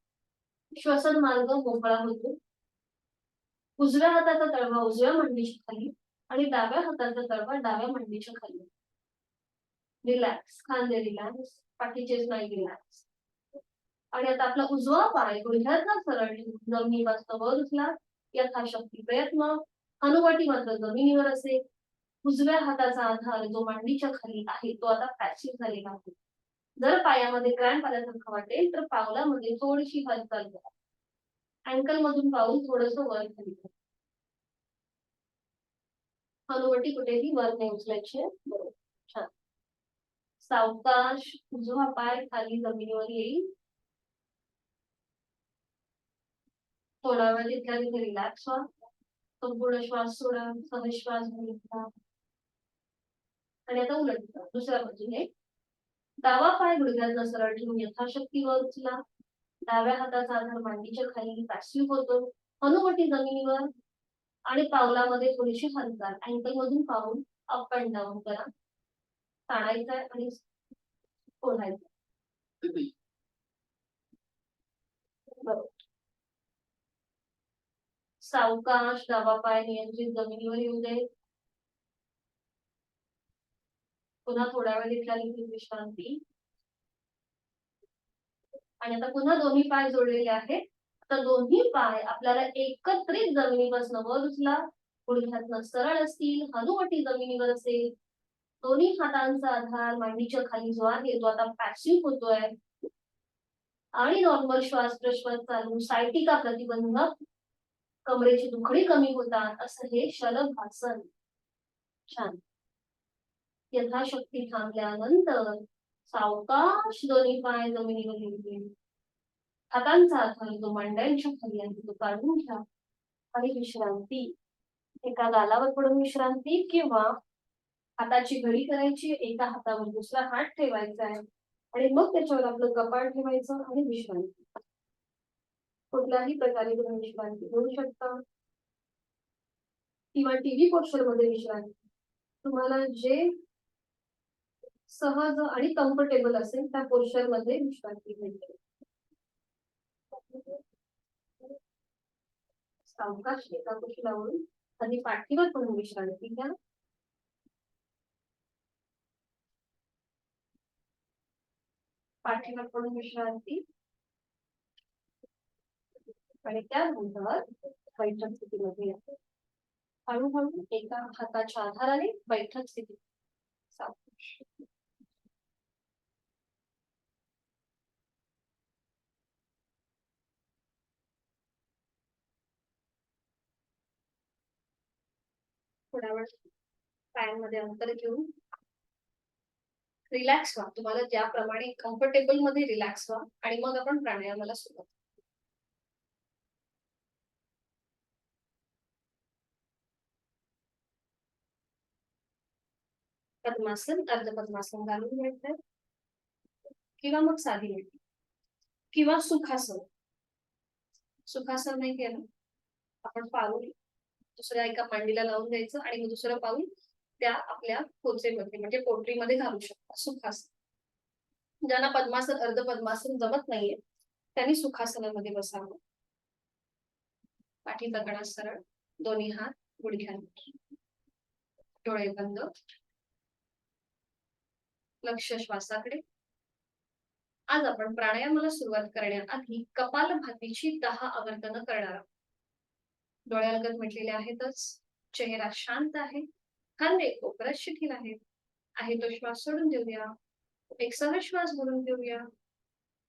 श्वसन मार्ग मोकळा होतो. उजव्या हाताचा तळवा उजव्या मांडीच्या खाली आणि डाव्या हाताचा तळवा डाव्या मांडीच्या खाली. रिलॅक्स. खांदे रिलॅक्स. पाठीचे स्नायू रिलॅक्स. आणि आता आपला उजवा पाय गुडघ्यातला सरळ जमिनीपासून वर उचला. यथाशक्ती प्रयत्न. हनुवटी मात्र जमिनीवर असेल. उजव्या हाताचा आधार जो मांडीच्या खाली आहे तो आता पॅसिव्ह झालेला आहे. जर पायामध्ये क्रॅम्प आल्यासारखं वाटेल तर पावलामध्ये थोडीशी हालचाल करा. अँकल मधून पाऊल थोडंसं वर खाली करा. हनुवटी कुठेही वर नाही उचलायची. बरोबर. छान. सावकाश उजवा पाय खाली जमिनीवर येईल. थोडा वेळ तिथल्या तिथे रिलॅक्स व्हा. संपूर्ण श्वास सोडा. सहश्वास घ्या. आणि आता उलट करा. दुसऱ्या बाजूने डावा पाय गुडघ्यातला सरळ ठेवून यथाशक्ती वर उचला. डाव्या हाताचा आधार मांडीच्या खाली पॅसिव्ह होतो. हनुवटी जमिनीवर आणि पावलामध्ये थोडीशी हालचाल. अँकल मधून पाऊल अप अँड डाऊन करा. ताणायचं आणि ओढायचं. बरोबर. सावकाश डावा पाय नियंत्रित जमिनीवर येऊ दे. पुन्हा थोड्या वेळ तिथल्या विश्रांती. आणि आता पुन्हा दोन्ही पाय जोडलेले आहेत. तर दोन्ही पाय आपल्याला एकत्रित जमिनीपासून वर उचला. गुडघ्यातनं सरळ असतील. हनुवटी जमिनीवर असेल. दोन्ही हातांचा आधार मांडीच्या खाली जो आहे तो आता पॅसिव्ह होतोय. आणि नॉर्मल श्वास प्रश्वास चालू. सायटिका प्रतिबंधक. कमरेची दुखणी कमी होतात असं हे शलभासन. छान. यथाशक्ती थांबल्यानंतर सावकाश दोन्ही पाय जमिनीवर येतील. हातांचा आधार जो मांड्यांच्या खाली आहे तो काढून घ्या. आणि विश्रांती. एका गालावर पडून विश्रांती किंवा हाताची घडी करायची. एका हातावर दुसरा हात ठेवायचा आहे आणि मग त्याच्यावर आपलं कपाळ ठेवायचं आणि विश्रांती. कुठल्याही प्रकारे तुम्ही विश्रांती घेऊ शकता किंवा टीव्ही पोस्चर मध्ये विश्रांती. तुम्हाला जे सहज आणि कम्फर्टेबल असेल त्या पोस्चर मध्ये विश्रांती घ्यायची. सावकाश एका कुशीलावरून आधी पाठीवर पडून विश्रांती घ्या. पाठीवर पडून विश्रांती. आणि त्यानंतर बैठक स्थितीमध्ये या. हळूहळू एका हाताच्या आधाराने बैठक स्थिती. थोडा वेळ पायांमध्ये अंतर घेऊन रिलॅक्स व्हा. तुम्हाला ज्याप्रमाणे कम्फर्टेबल मध्ये रिलॅक्स व्हा आणि मग आपण प्राणायामाला सुरुवात. पद्मासन, अर्ध पद्मासन घालून घ्यायचंय किंवा मग साधी मिळते किंवा सुखासन. सुखासन नाही केलं आपण पाऊल दुसऱ्या एका मांडीला लावून द्यायचं आणि मग दुसरं पाऊल त्या आपल्या खोचेमध्ये म्हणजे पोटरीमध्ये घालू शकता. सुखासन. ज्यांना पद्मासन अर्ध पद्मासन जमत नाहीये त्यांनी सुखासनामध्ये बसावं. पाठीचा कणा सरळ. दोन्ही हात गुडघ्यांवर. डोळे बंद. लक्ष श्वासाकडे. आज आपण प्राणायामाला सुरुवात करण्याआधी कपालभातीची 10 आवर्तनं करणार आहोत. डोळ्यालगत म्हटलेले आहेतच. चेहरा शांत आहे. खांदे कोपरात शिथिल आहेत. आहे तो श्वास सोडून देऊया. एक सहश्वास भरून घेऊया.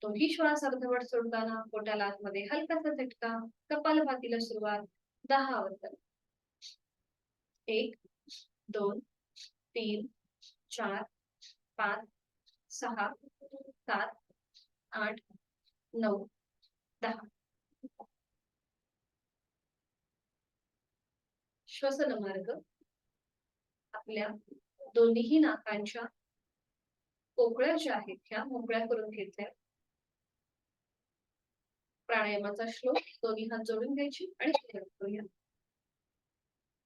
तोही श्वास अर्धवट सोडताना पोटाला आतमध्ये हलकासा झटका. कपालभातीला सुरुवात. 10 आवर्तन. 1 2 3 4 5 6 7 8 9 10. श्वसन मार्ग आपल्या दोन्ही नाकांच्या पोकळ्या ज्या आहेत त्या मोकळ्या करून घेतल्या. प्राणायामाचा श्लोक दोन्ही हात जोडून घ्यायची आणि सुरुवात करूया.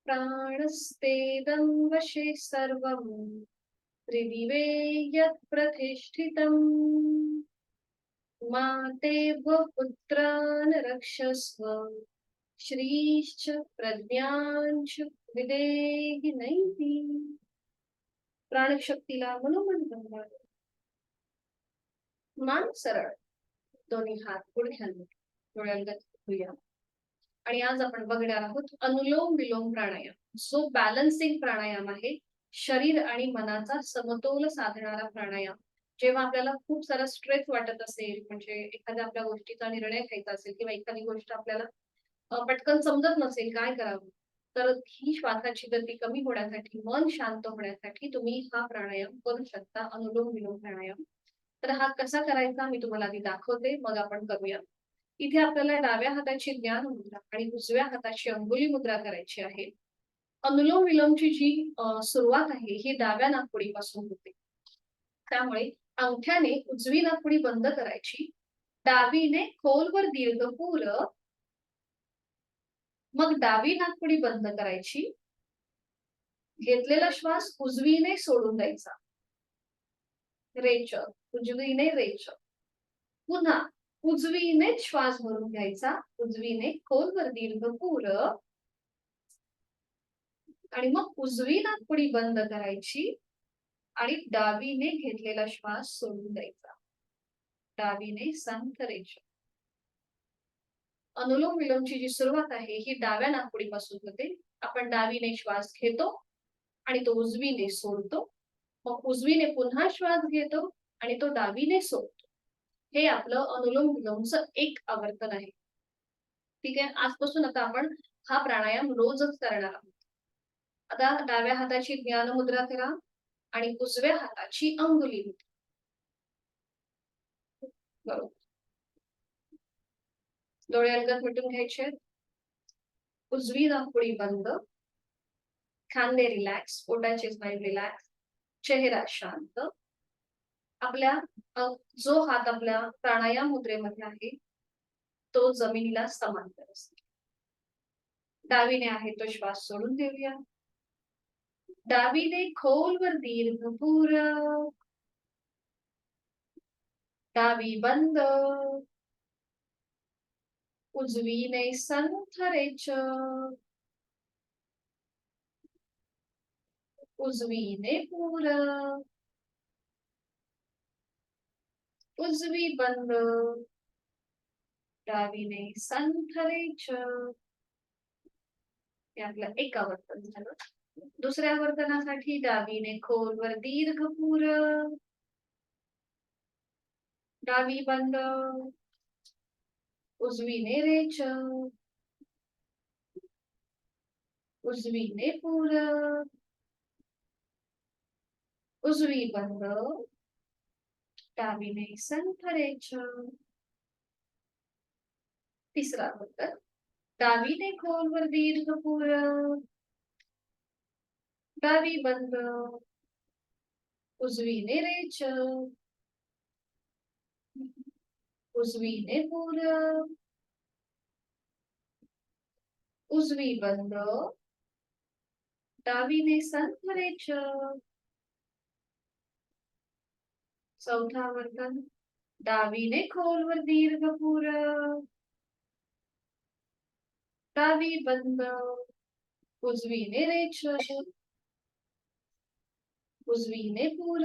प्राणस्तेदं वशे सर्वं त्रिदिवेयत् प्रतिष्ठितम् मातेव पुत्रान् रक्षस्व श्रीश्च प्रज्ञांच विदेहि नैति. प्राणशक्तीला मनोमन बनवा. मान सरळ, दोन्ही हात गुडघ्यांवर, डोळ्यांगत होऊया. आणि आज आपण बघणार आहोत अनुलोम विलोम प्राणायाम, जो बॅलन्सिंग प्राणायाम आहे. शरीर आणि मनाचा समतोल साधणारा प्राणायाम. जेव्हा आपल्याला खूप सारा स्ट्रेस वाटत असेल, म्हणजे एखाद्या आपल्या गोष्टीचा निर्णय घ्यायचा असेल किंवा एखादी गोष्ट आपल्याला पटकन समजत नसेल काय करावं, तर ही श्वासाची गती कमी होण्यासाठी, मन शांत होण्यासाठी तुम्ही हा प्राणायाम करू शकता, अनुलोम विलोम प्राणायाम. तर हा कसा करायचा मी तुम्हाला आधी दाखवते, मग आपण करूया. इथे आपल्याला डाव्या हाताची ज्ञान मुद्रा आणि उजव्या हाताची अंगुली मुद्रा करायची आहे. अनुलोम विलोमची जी सुरुवात आहे ही डाव्या नाकपुडीपासून होते. त्यामुळे अंगठ्याने उजवी नाकपुडी बंद करायची, डावीने खोलवर दीर्घ पूर, मग डावी नाकपुडी बंद करायची, घेतलेला श्वास उजवीने सोडून द्यायचा, रेच, उजवीने रेच. पुन्हा उजवीने श्वास भरून घ्यायचा, उजवीने खोलवर दीर्घ पूर, आणि मग उजवी नाकपुडी बंद करायची आणि डावीने घेतलेला श्वास सोडून द्यायचा, डावीने संथ रेच. अनुलोम विलोमची जी सुरुवात आहे ही डाव्या नाकपुडीपासून होते. आपण डावीने श्वास घेतो आणि तो उजवीने सोडतो, मग उजवीने पुन्हा श्वास घेतो आणि तो डावीने सोडतो. हे आपलं अनुलोम विलोमचं एक आवर्तन आहे. ठीक आहे, आजपासून आता आपण हा प्राणायाम रोजच करणार आहोत. आता डाव्या हाताची ज्ञान मुद्रा करा आणि उजव्या हाताची अंगुली मुद्रा. बरोबर, डोळे अलगद मिटून घ्यायचे, उजवी नाकपुडी बंद, खांदे रिलॅक्स, पोटाची स्नायू रिलॅक्स, चेहरा शांत. आपल्या जो हात आपल्या प्राणायाम मुद्रेमध्ये आहे तो जमिनीला समांतर असतो. डावीने आहे तो श्वास सोडून देऊया, डावीने खोलवर दीर्घ पूर, डावी बंद, उजवीने संथ रेच, उजवीने पूर, उजवी बंद, डावीने संथ रेच. यातलं एक आवर्तन झालं. दुसऱ्या आवर्तनासाठी डावीने खोलवर दीर्घ पूर, डावी बंद, उजवीने रेच, उजवीने पूर, उजवी बंद, डावीने संथ रेच. तिसरा आवर्तन, डावीने खोलवर दीर्घ पूर, डावी बंद, उजवीने रेच, उजवीने पूर, उजवी बंद, डावीने संथ रेच. चौथा आवर्तन, डावीने खोलवर दीर्घ पूर, डावी बंद, उजवीने रेच, उजवीने पूर,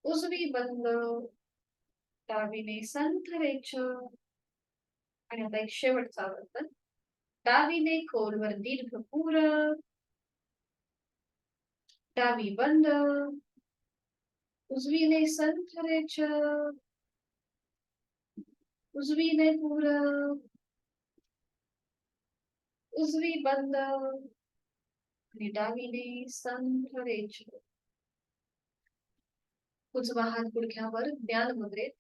उजवी बंद, डावीने संथ रेच. आणि आता एक शेवटचा आवर्तन, डावीने खोलवर दीर्घ पूर, डावी बंद, उजवीने संथ रेच, उजवीने पूर, उजवी बंद आणि डावीने संथ रेचो. उजवा हात गुडघ्यावर ज्ञान मुद्रेत,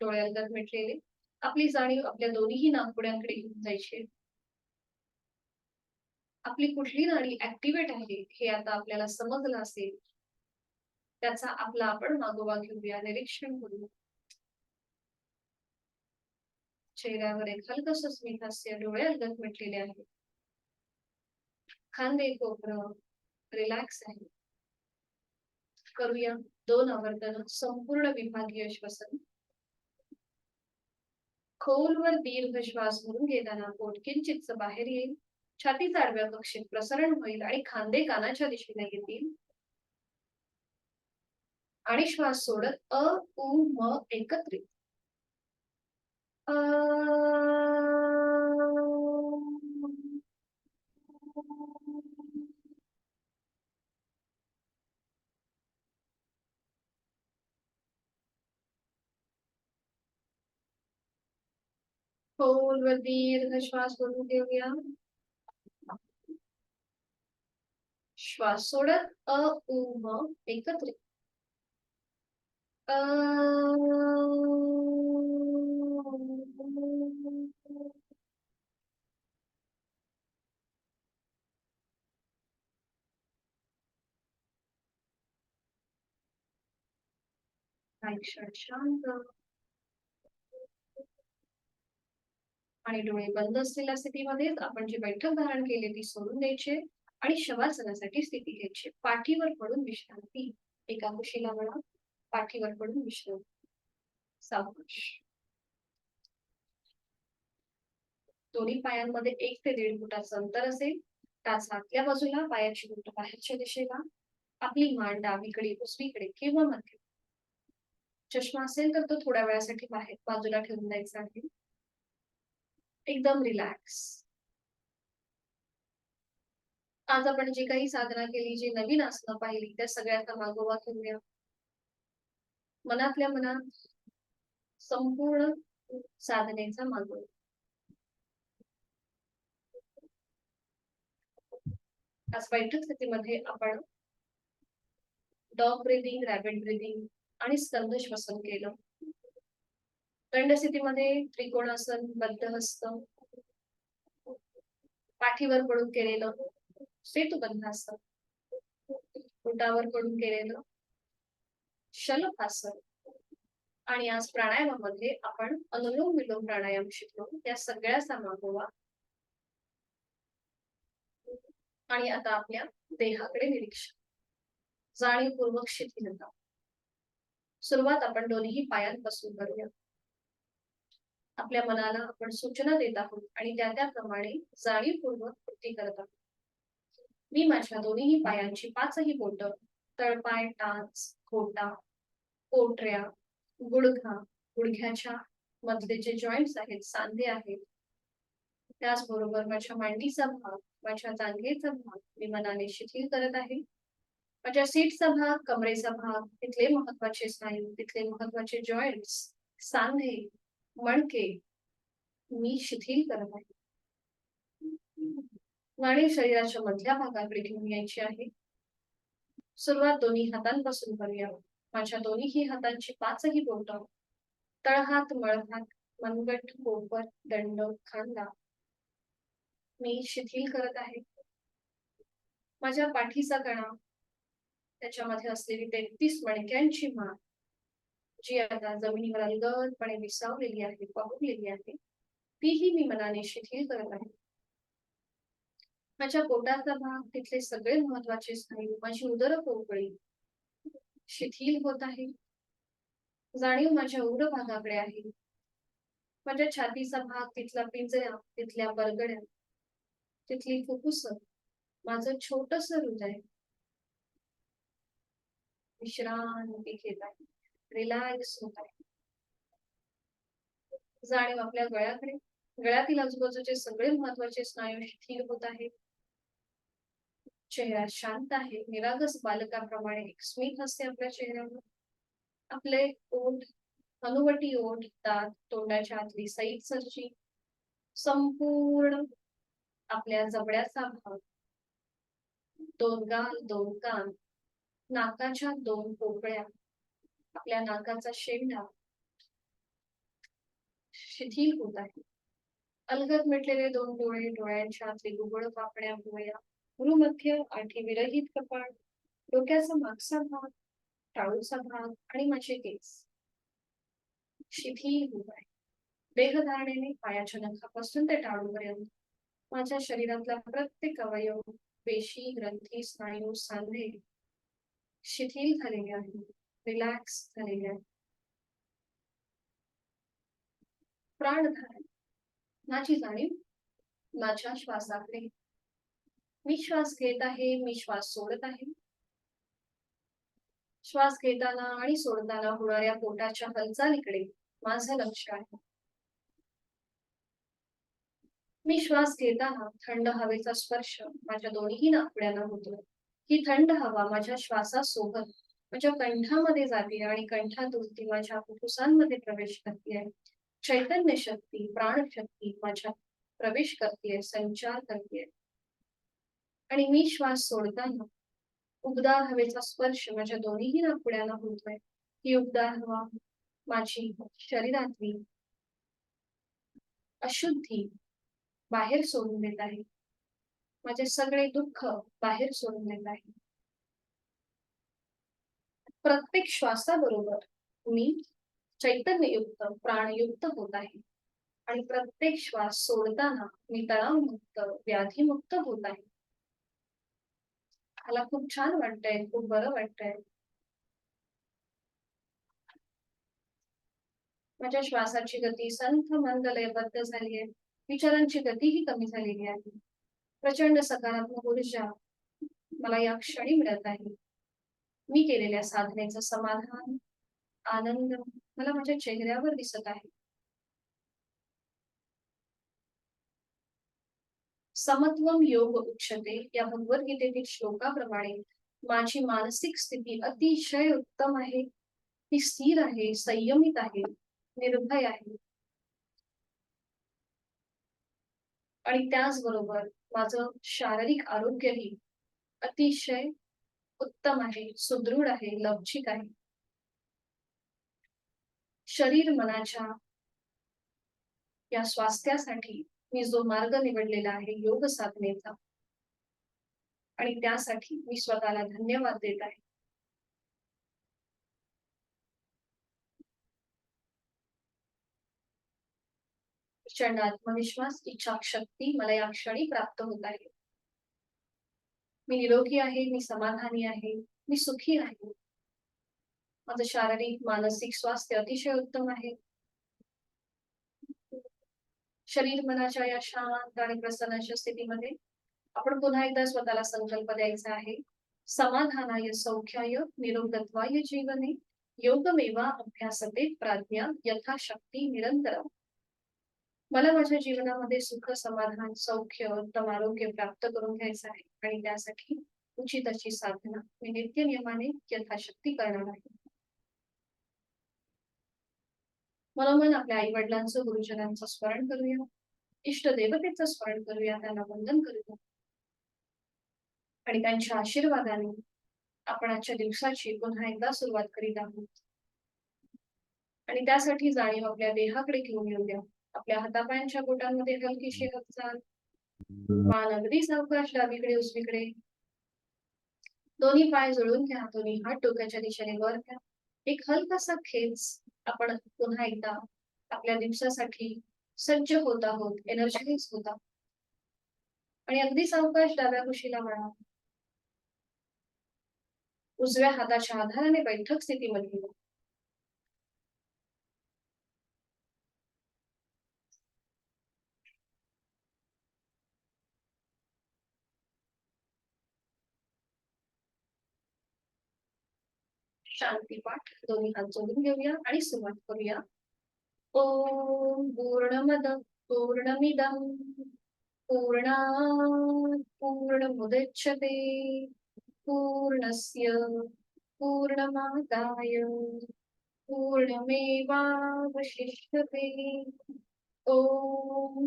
डोळे अलगद मिटलेले. आपली जाणीव आपल्या दोन्ही नाकपुड्यांकडे घेऊन जायची. आपली कुठली नाडी ऍक्टिव्हेट आहे हे आता आपल्याला समजलं असेल, त्याचा आपला आपण मागोवा घेऊया, निरीक्षण करू. चेहऱ्यावर एक हलकस स्मित हास्य, डोळे अलगद मिटलेले आहेत. खांदे कोपरं रिलॅक्स आहे. करूया 2 आवर्तन संपूर्ण विभागीय श्वसन. खोलवर दीर्घ श्वास भरून घेताना पोट किंचितच बाहेर येईल. छातीचा आडव्या कक्षेत प्रसरण होईल आणि खांदे कानाच्या दिशेने येतील. आणि श्वास सोडत अ उ म एकत्रित. खोलवर दीर्घ श्वास भरून घेऊया. श्वास सोडत अ उ म एकत्रित. काही क्षण शांत आणि डोळे बंद असलेल्या स्थितीमध्ये आपण जी बैठक धारण केली ती सोडून द्यायची आणि शवासनासाठी स्थिती घ्यायची. पाठीवर पडून विश्रांती. एका कुशीला म्हणा, पाठीवर पडून विश्रांती. सावकाश. दोन्ही पायांमध्ये 1 ते 1.5 फुटाचं अंतर असेल. टाच आतल्या बाजूला, पायाची बोटं बाहेरच्या दिशेला. आपली मान डावीकडे, उजवीकडे किंवा मध्ये. चष्मा असेल तर तो थोड्या वेळासाठी बाहेर बाजूला ठेवून द्यायचा आहे. एकदम रिलॅक्स. आज आपण जी काही साधना केली, जी नवीन आसनं पाहिली, त्या सगळ्याचा मागोवा घेऊया. मनातल्या मनात संपूर्ण साधनेचा मागोवा. आज बैठक स्थितीमध्ये आपण डॉग ब्रीदिंग, रॅबिट ब्रीदिंग आणि स्कंद श्वसन केलं. दंड स्थितीमध्ये त्रिकोणासन, बद्धहस्त, पाठीवर पडून केलेलं सेतुबंधासन, पोटावर पडून केलेलं शलभासन आणि आज प्राणायामामध्ये आपण अनुलोम विलोम प्राणायाम शिकलो. त्या सगळ्याचा मागोवा. आणि आता आपल्या देहाकडे निरीक्षण. जाणीवपूर्वक शिथिलता. सुरुवात आपण दोन्ही पायांपासून करूया. आपल्या मनाला आपण सूचना देत आहोत आणि त्याप्रमाणे जाणीवपूर्वक कृती करत आहोत. मी माझ्या दोन्ही पायांची 5ही बोटं, तळपाय, टाच, घोटा, पोटऱ्या, गुडघा, गुडघ्याच्या मधले जे जॉइंट्स आहेत, सांधे आहेत, त्याचबरोबर माझ्या मांडीचा भाग, माझ्या जांघेचा भाग मी मनाने शिथिल करत आहे. माझ्या सीटचा भाग, कमरेचा भाग, तिथले महत्वाचे स्नायू, तिथले महत्वाचे जॉइंट्स, सांधे, मणके मी शिथिल करत आहे. नाडी शरीराच्या मधल्या भागाकडे घेऊन यायची आहे. सुरुवात दोन्ही हातांपासून करूया. माझ्या दोन्ही हातांची 5ही बोटं, तळहात, मळहात, मनगट, कोपर, दंड, खांदा मी शिथिल करत आहे. माझ्या पाठीचा कणा, त्याच्यामध्ये असलेली 33 मणक्यांची माळ, जी आता जमिनीवर अलगदपणे विसावलेली आहे, पाहुलेली आहे, तीही मी मनाने शिथिल करत आहे. माझ्या पोटाचा भाग, तिथले सगळे महत्वाचे स्नायू, माझी उदर पोकळी शिथिल होत आहे. जाणीव माझ्या उदर भागाकडे आहे. माझ्या छातीचा भाग, तिथला पिंजरा, तिथल्या बरगड्या, तिथली फुफ्फुस, माझं छोटस हृदय विश्रांती घेत आहे, रिलॅक्स होत आहे. जाणीव आपल्या गळ्याकडे. गळ्यातील आजूबाजूचे सगळे महत्वाचे स्नायू शिथिल होत आहेत. चेहरा शांत आहे. निरागस बालकाप्रमाणे एक स्मित हास्य आपल्या चेहऱ्यावर. आपले ओठ, हनुवटी ओठ, दात, तोंडाच्या आतली सैल सरची संपूर्ण आपल्या जबड्याचा भाग, दोन गाल, दोन कान, नाकाच्या दोन पोकळ्या, आपल्या नाकाचा शेंडा शिथिल होत आहे. अलगद मिटलेले दोन डोळे, डोळ्यांच्या आतली गुबळ पापण्या भुवया, भ्रूमध्य, आठी विरहित कपाळ, डोक्याचा मागचा भाग, टाळूचा भाग आणि माझे केस शिथिल होत आहे. देहधारणेने पायाच्या नखापासून ते टाळूपर्यंत माझ्या शरीरातला प्रत्येक अवयव, पेशी, ग्रंथी, स्नायू, सांधे शिथिल झालेले आहे, रिलॅक्स झालेले आहे. प्राणधारण, माझी जाणीव माझ्या श्वासाकडे. मी श्वास घेत आहे, मी श्वास सोडत आहे. श्वास घेताना आणि सोडताना होणाऱ्या पोटाच्या हालचालीकडे माझं लक्ष आहे. मी श्वास घेताना थंड हवेचा स्पर्श माझ्या दोन्ही नाकपुड्यांना होतो. ही थंड हवा माझ्या श्वासासोबत माझ्या कंठामध्ये जाते आणि कंठातून ती माझ्या फुफ्फुसांमध्ये प्रवेश करते. चैतन्य शक्ती, प्राणशक्ती माझ्या प्रवेश करते, संचार करते. आणि मी श्वास सोडताना उबदार हवेचा स्पर्श माझ्या दोन्ही नाकपुड्यांना होतोय. ही उबदार हवा माझी शरीरातली अशुद्धी बाहेर सोडून देत आहे. माझे सगळे दुःख बाहेर सोडून देत आहे. प्रत्येक श्वासाबरोबर मी चैतन्ययुक्त, प्राणयुक्त होत आहे. आणि प्रत्येक श्वास सोडताना मी तणावमुक्त, व्याधीमुक्त होत आहे. मला खूप छान वाटतंय, खूप बरं वाटतंय. माझ्या श्वासाची गती संथ मंद लयबद्ध झाली आहे. विचारांची गतीही कमी झालेली आहे. प्रचंड सकारात्मक ऊर्जा मला या क्षणी मिळत आहे. मी केलेल्या साधनेचं समाधान, आनंद मला माझ्या चेहऱ्यावर दिसत आहे. समत्वम योग उच्यते या भगवद्गीतेतील श्लोकाप्रमाणे माझी मानसिक स्थिती अतिशय उत्तम आहे. ती स्थिर आहे, संयमित आहे, निर्भय आहे. आणि त्याचबरोबर माझं शारीरिक आरोग्यही अतिशय उत्तम आहे, सुदृढ आहे, लवचिक आहे. शरीर मनाच्या या स्वास्थ्यासाठी मी जो मार्ग निवडलेला आहे योग साधनेचा, आणि त्यासाठी मी स्वतःला धन्यवाद देत आहे. प्रचंड आत्मविश्वास, इच्छाशक्ती मला या क्षणी प्राप्त होत आहे. मी निरोगी आहे, मी समाधानी आहे, मी सुखी आहे. माझं शारीरिक मानसिक स्वास्थ्य अतिशय उत्तम आहे. शरीर मनाच्या या शांत आणि प्रसन्नाच्या स्थितीमध्ये आपण पुन्हा एकदा स्वतःला संकल्प द्यायचा आहे. समाधानाय सौख्याय निरोगत्वाय जीवने योगमेवा अभ्यासते प्राज्ञा यथाशक्ती निरंतरम. मला माझ्या जीवनामध्ये सुख, समाधान, सौख्य, उत्तम आरोग्य प्राप्त करून घ्यायचं आहे. आणि त्यासाठी उचित अशी साधना मी नित्य नियमाने यथाशक्ती करणार आहे. मनोमन आपल्या आई वडिलांचं, गुरुजनांचं स्मरण करूया. इष्ट देवतेचं स्मरण करूया, त्यांना वंदन करूया. आणि त्यांच्या आशीर्वादाने आपण आजच्या दिवसाची पुन्हा एकदा सुरुवात करीत आहोत. आणि त्यासाठी जाणीव आपल्या देहाकडे घेऊन येऊया. आपल्या हातापायांच्या बोटांमध्ये हलकीशी हालचाल, मान अगदी सावकाश डावीकडे उजवीकडे. दोन्ही पाय जोडून घ्या, दोन्ही हात डोक्याच्या दिशेने वर घ्या. एक हलकासा खेच. आपण पुन्हा एकदा आपल्या दिवसासाठी सज्ज होत आहोत, एनर्जाइज होत आहोत. आणि अगदी सावकाश डाव्या कुशीला वळा. उजव्या हाताच्या आधाराने बैठक स्थितीमध्ये या. शांती पाठ दोन्ही हात जोडून घेऊया आणि सुरुवात करूया. ओम पूर्णमद पूर्णमिदं पूर्णात् पूर्णमुदच्यते पूर्णस्य पूर्णमादाय पूर्णमेवावशिष्यते. ओम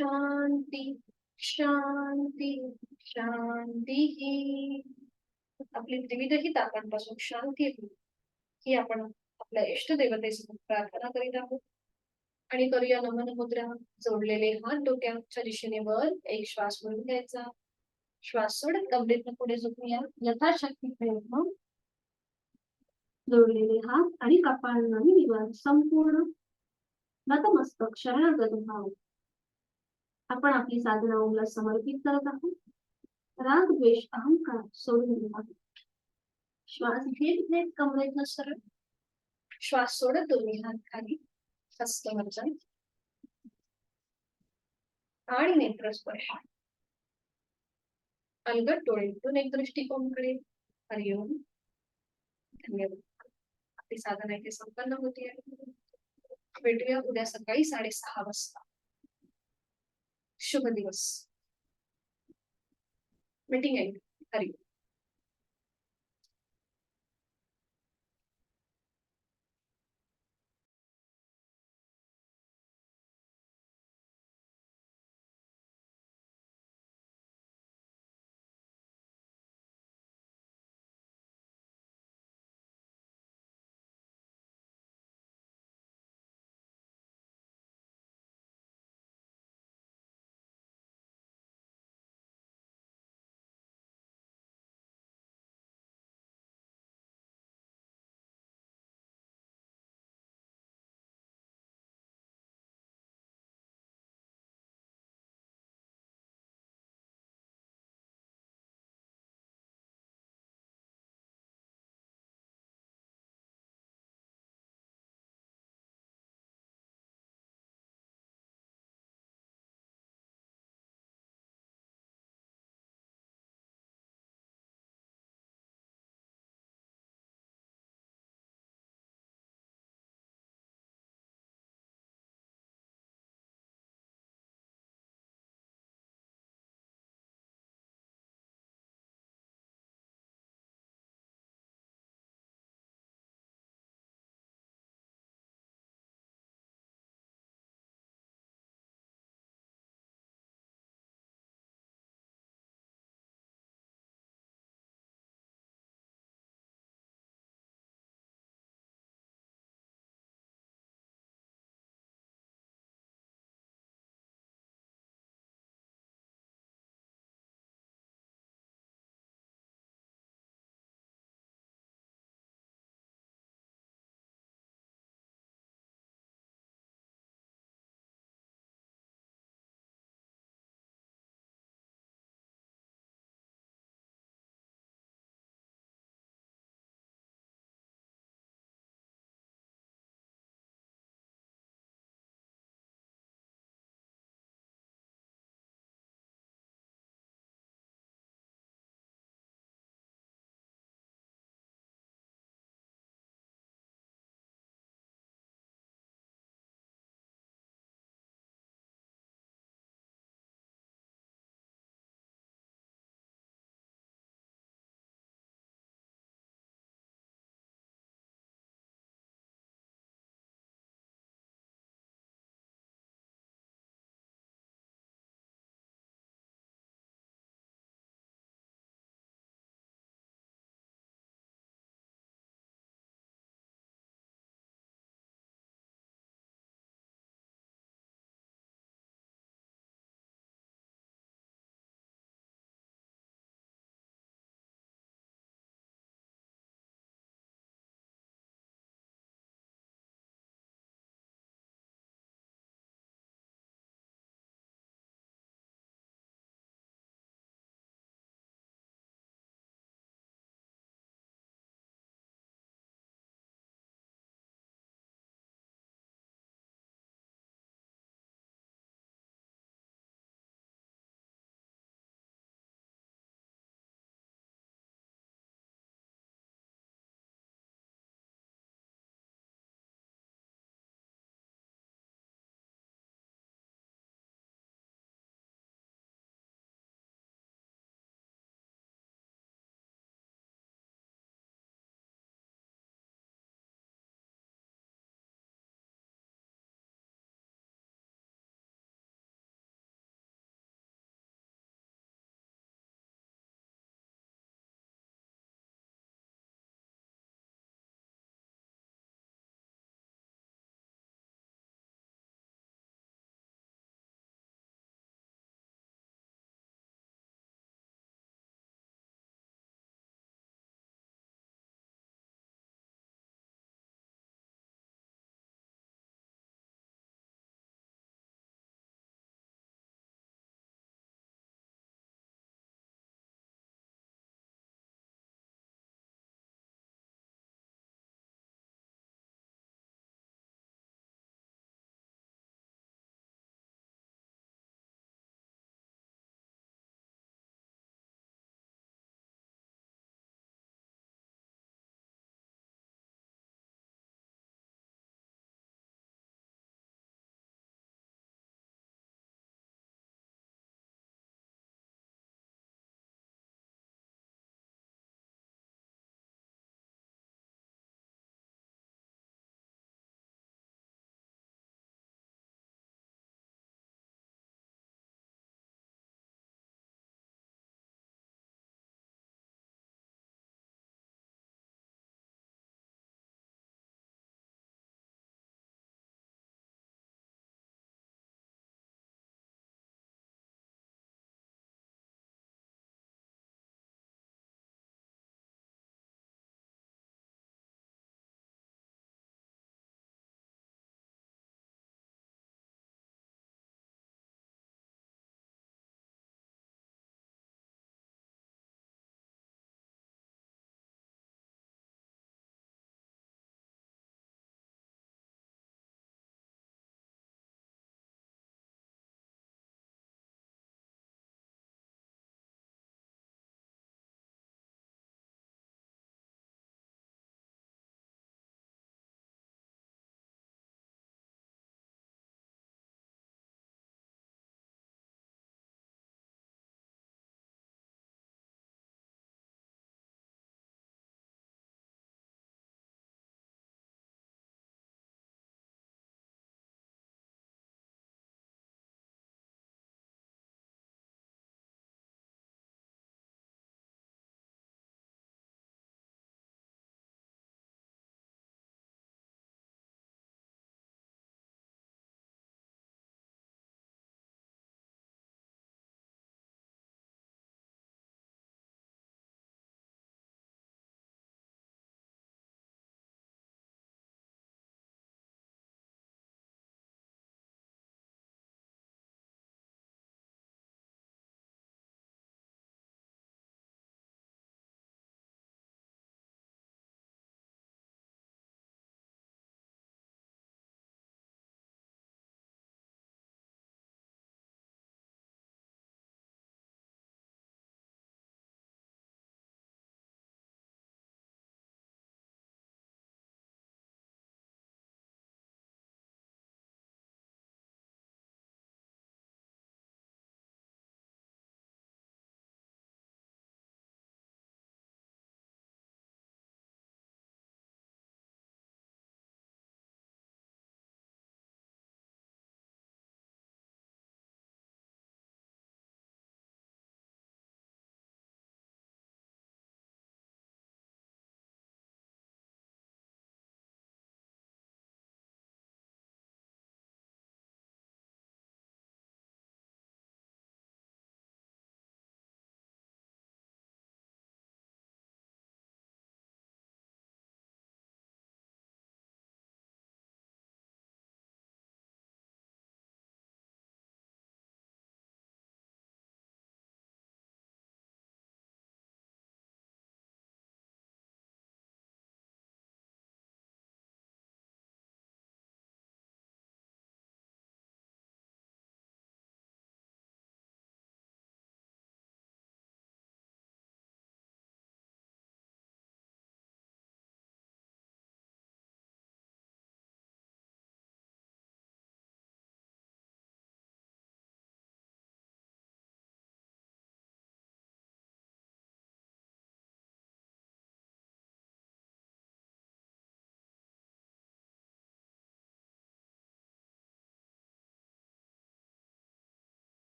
शांती शांती शांती. आपली विविधही ताकांपासून शांती ही आपण आपल्या इष्टदेवतेसमोर प्रार्थना करीत आहोत. आणि करूया नमन मुद्रा. जोडलेले हात डोक्याच्या दिशेने वर. एक श्वास भरून घ्यायचा. श्वास सोडत कमरेतनं पुढे झोपूया. यथाशक्ती प्रयत्न. जोडलेले हात आणि कपाळ निवांत संपूर्ण नतमस्तक शरणागत भाव. आपण आपली साधना ओमला समर्पित करत आहोत. राग द्वेष अहंकार सोडून देत आहोत. श्वास घेत घेत कमरेतनं सरळ. श्वास सोडत दोन्ही हात खाली. हस्तमर्जन आणि नेत्रस्पर्श. अलगद डोळे उघडून एक दृष्टिकोनकडे. हरिओम. धन्यवाद. आपली साधना इथे संपन्न होती आहे. भेटूया उद्या सकाळी 6:30 वाजता. शुभ दिवस. मीटिंग आहे. हरिओम.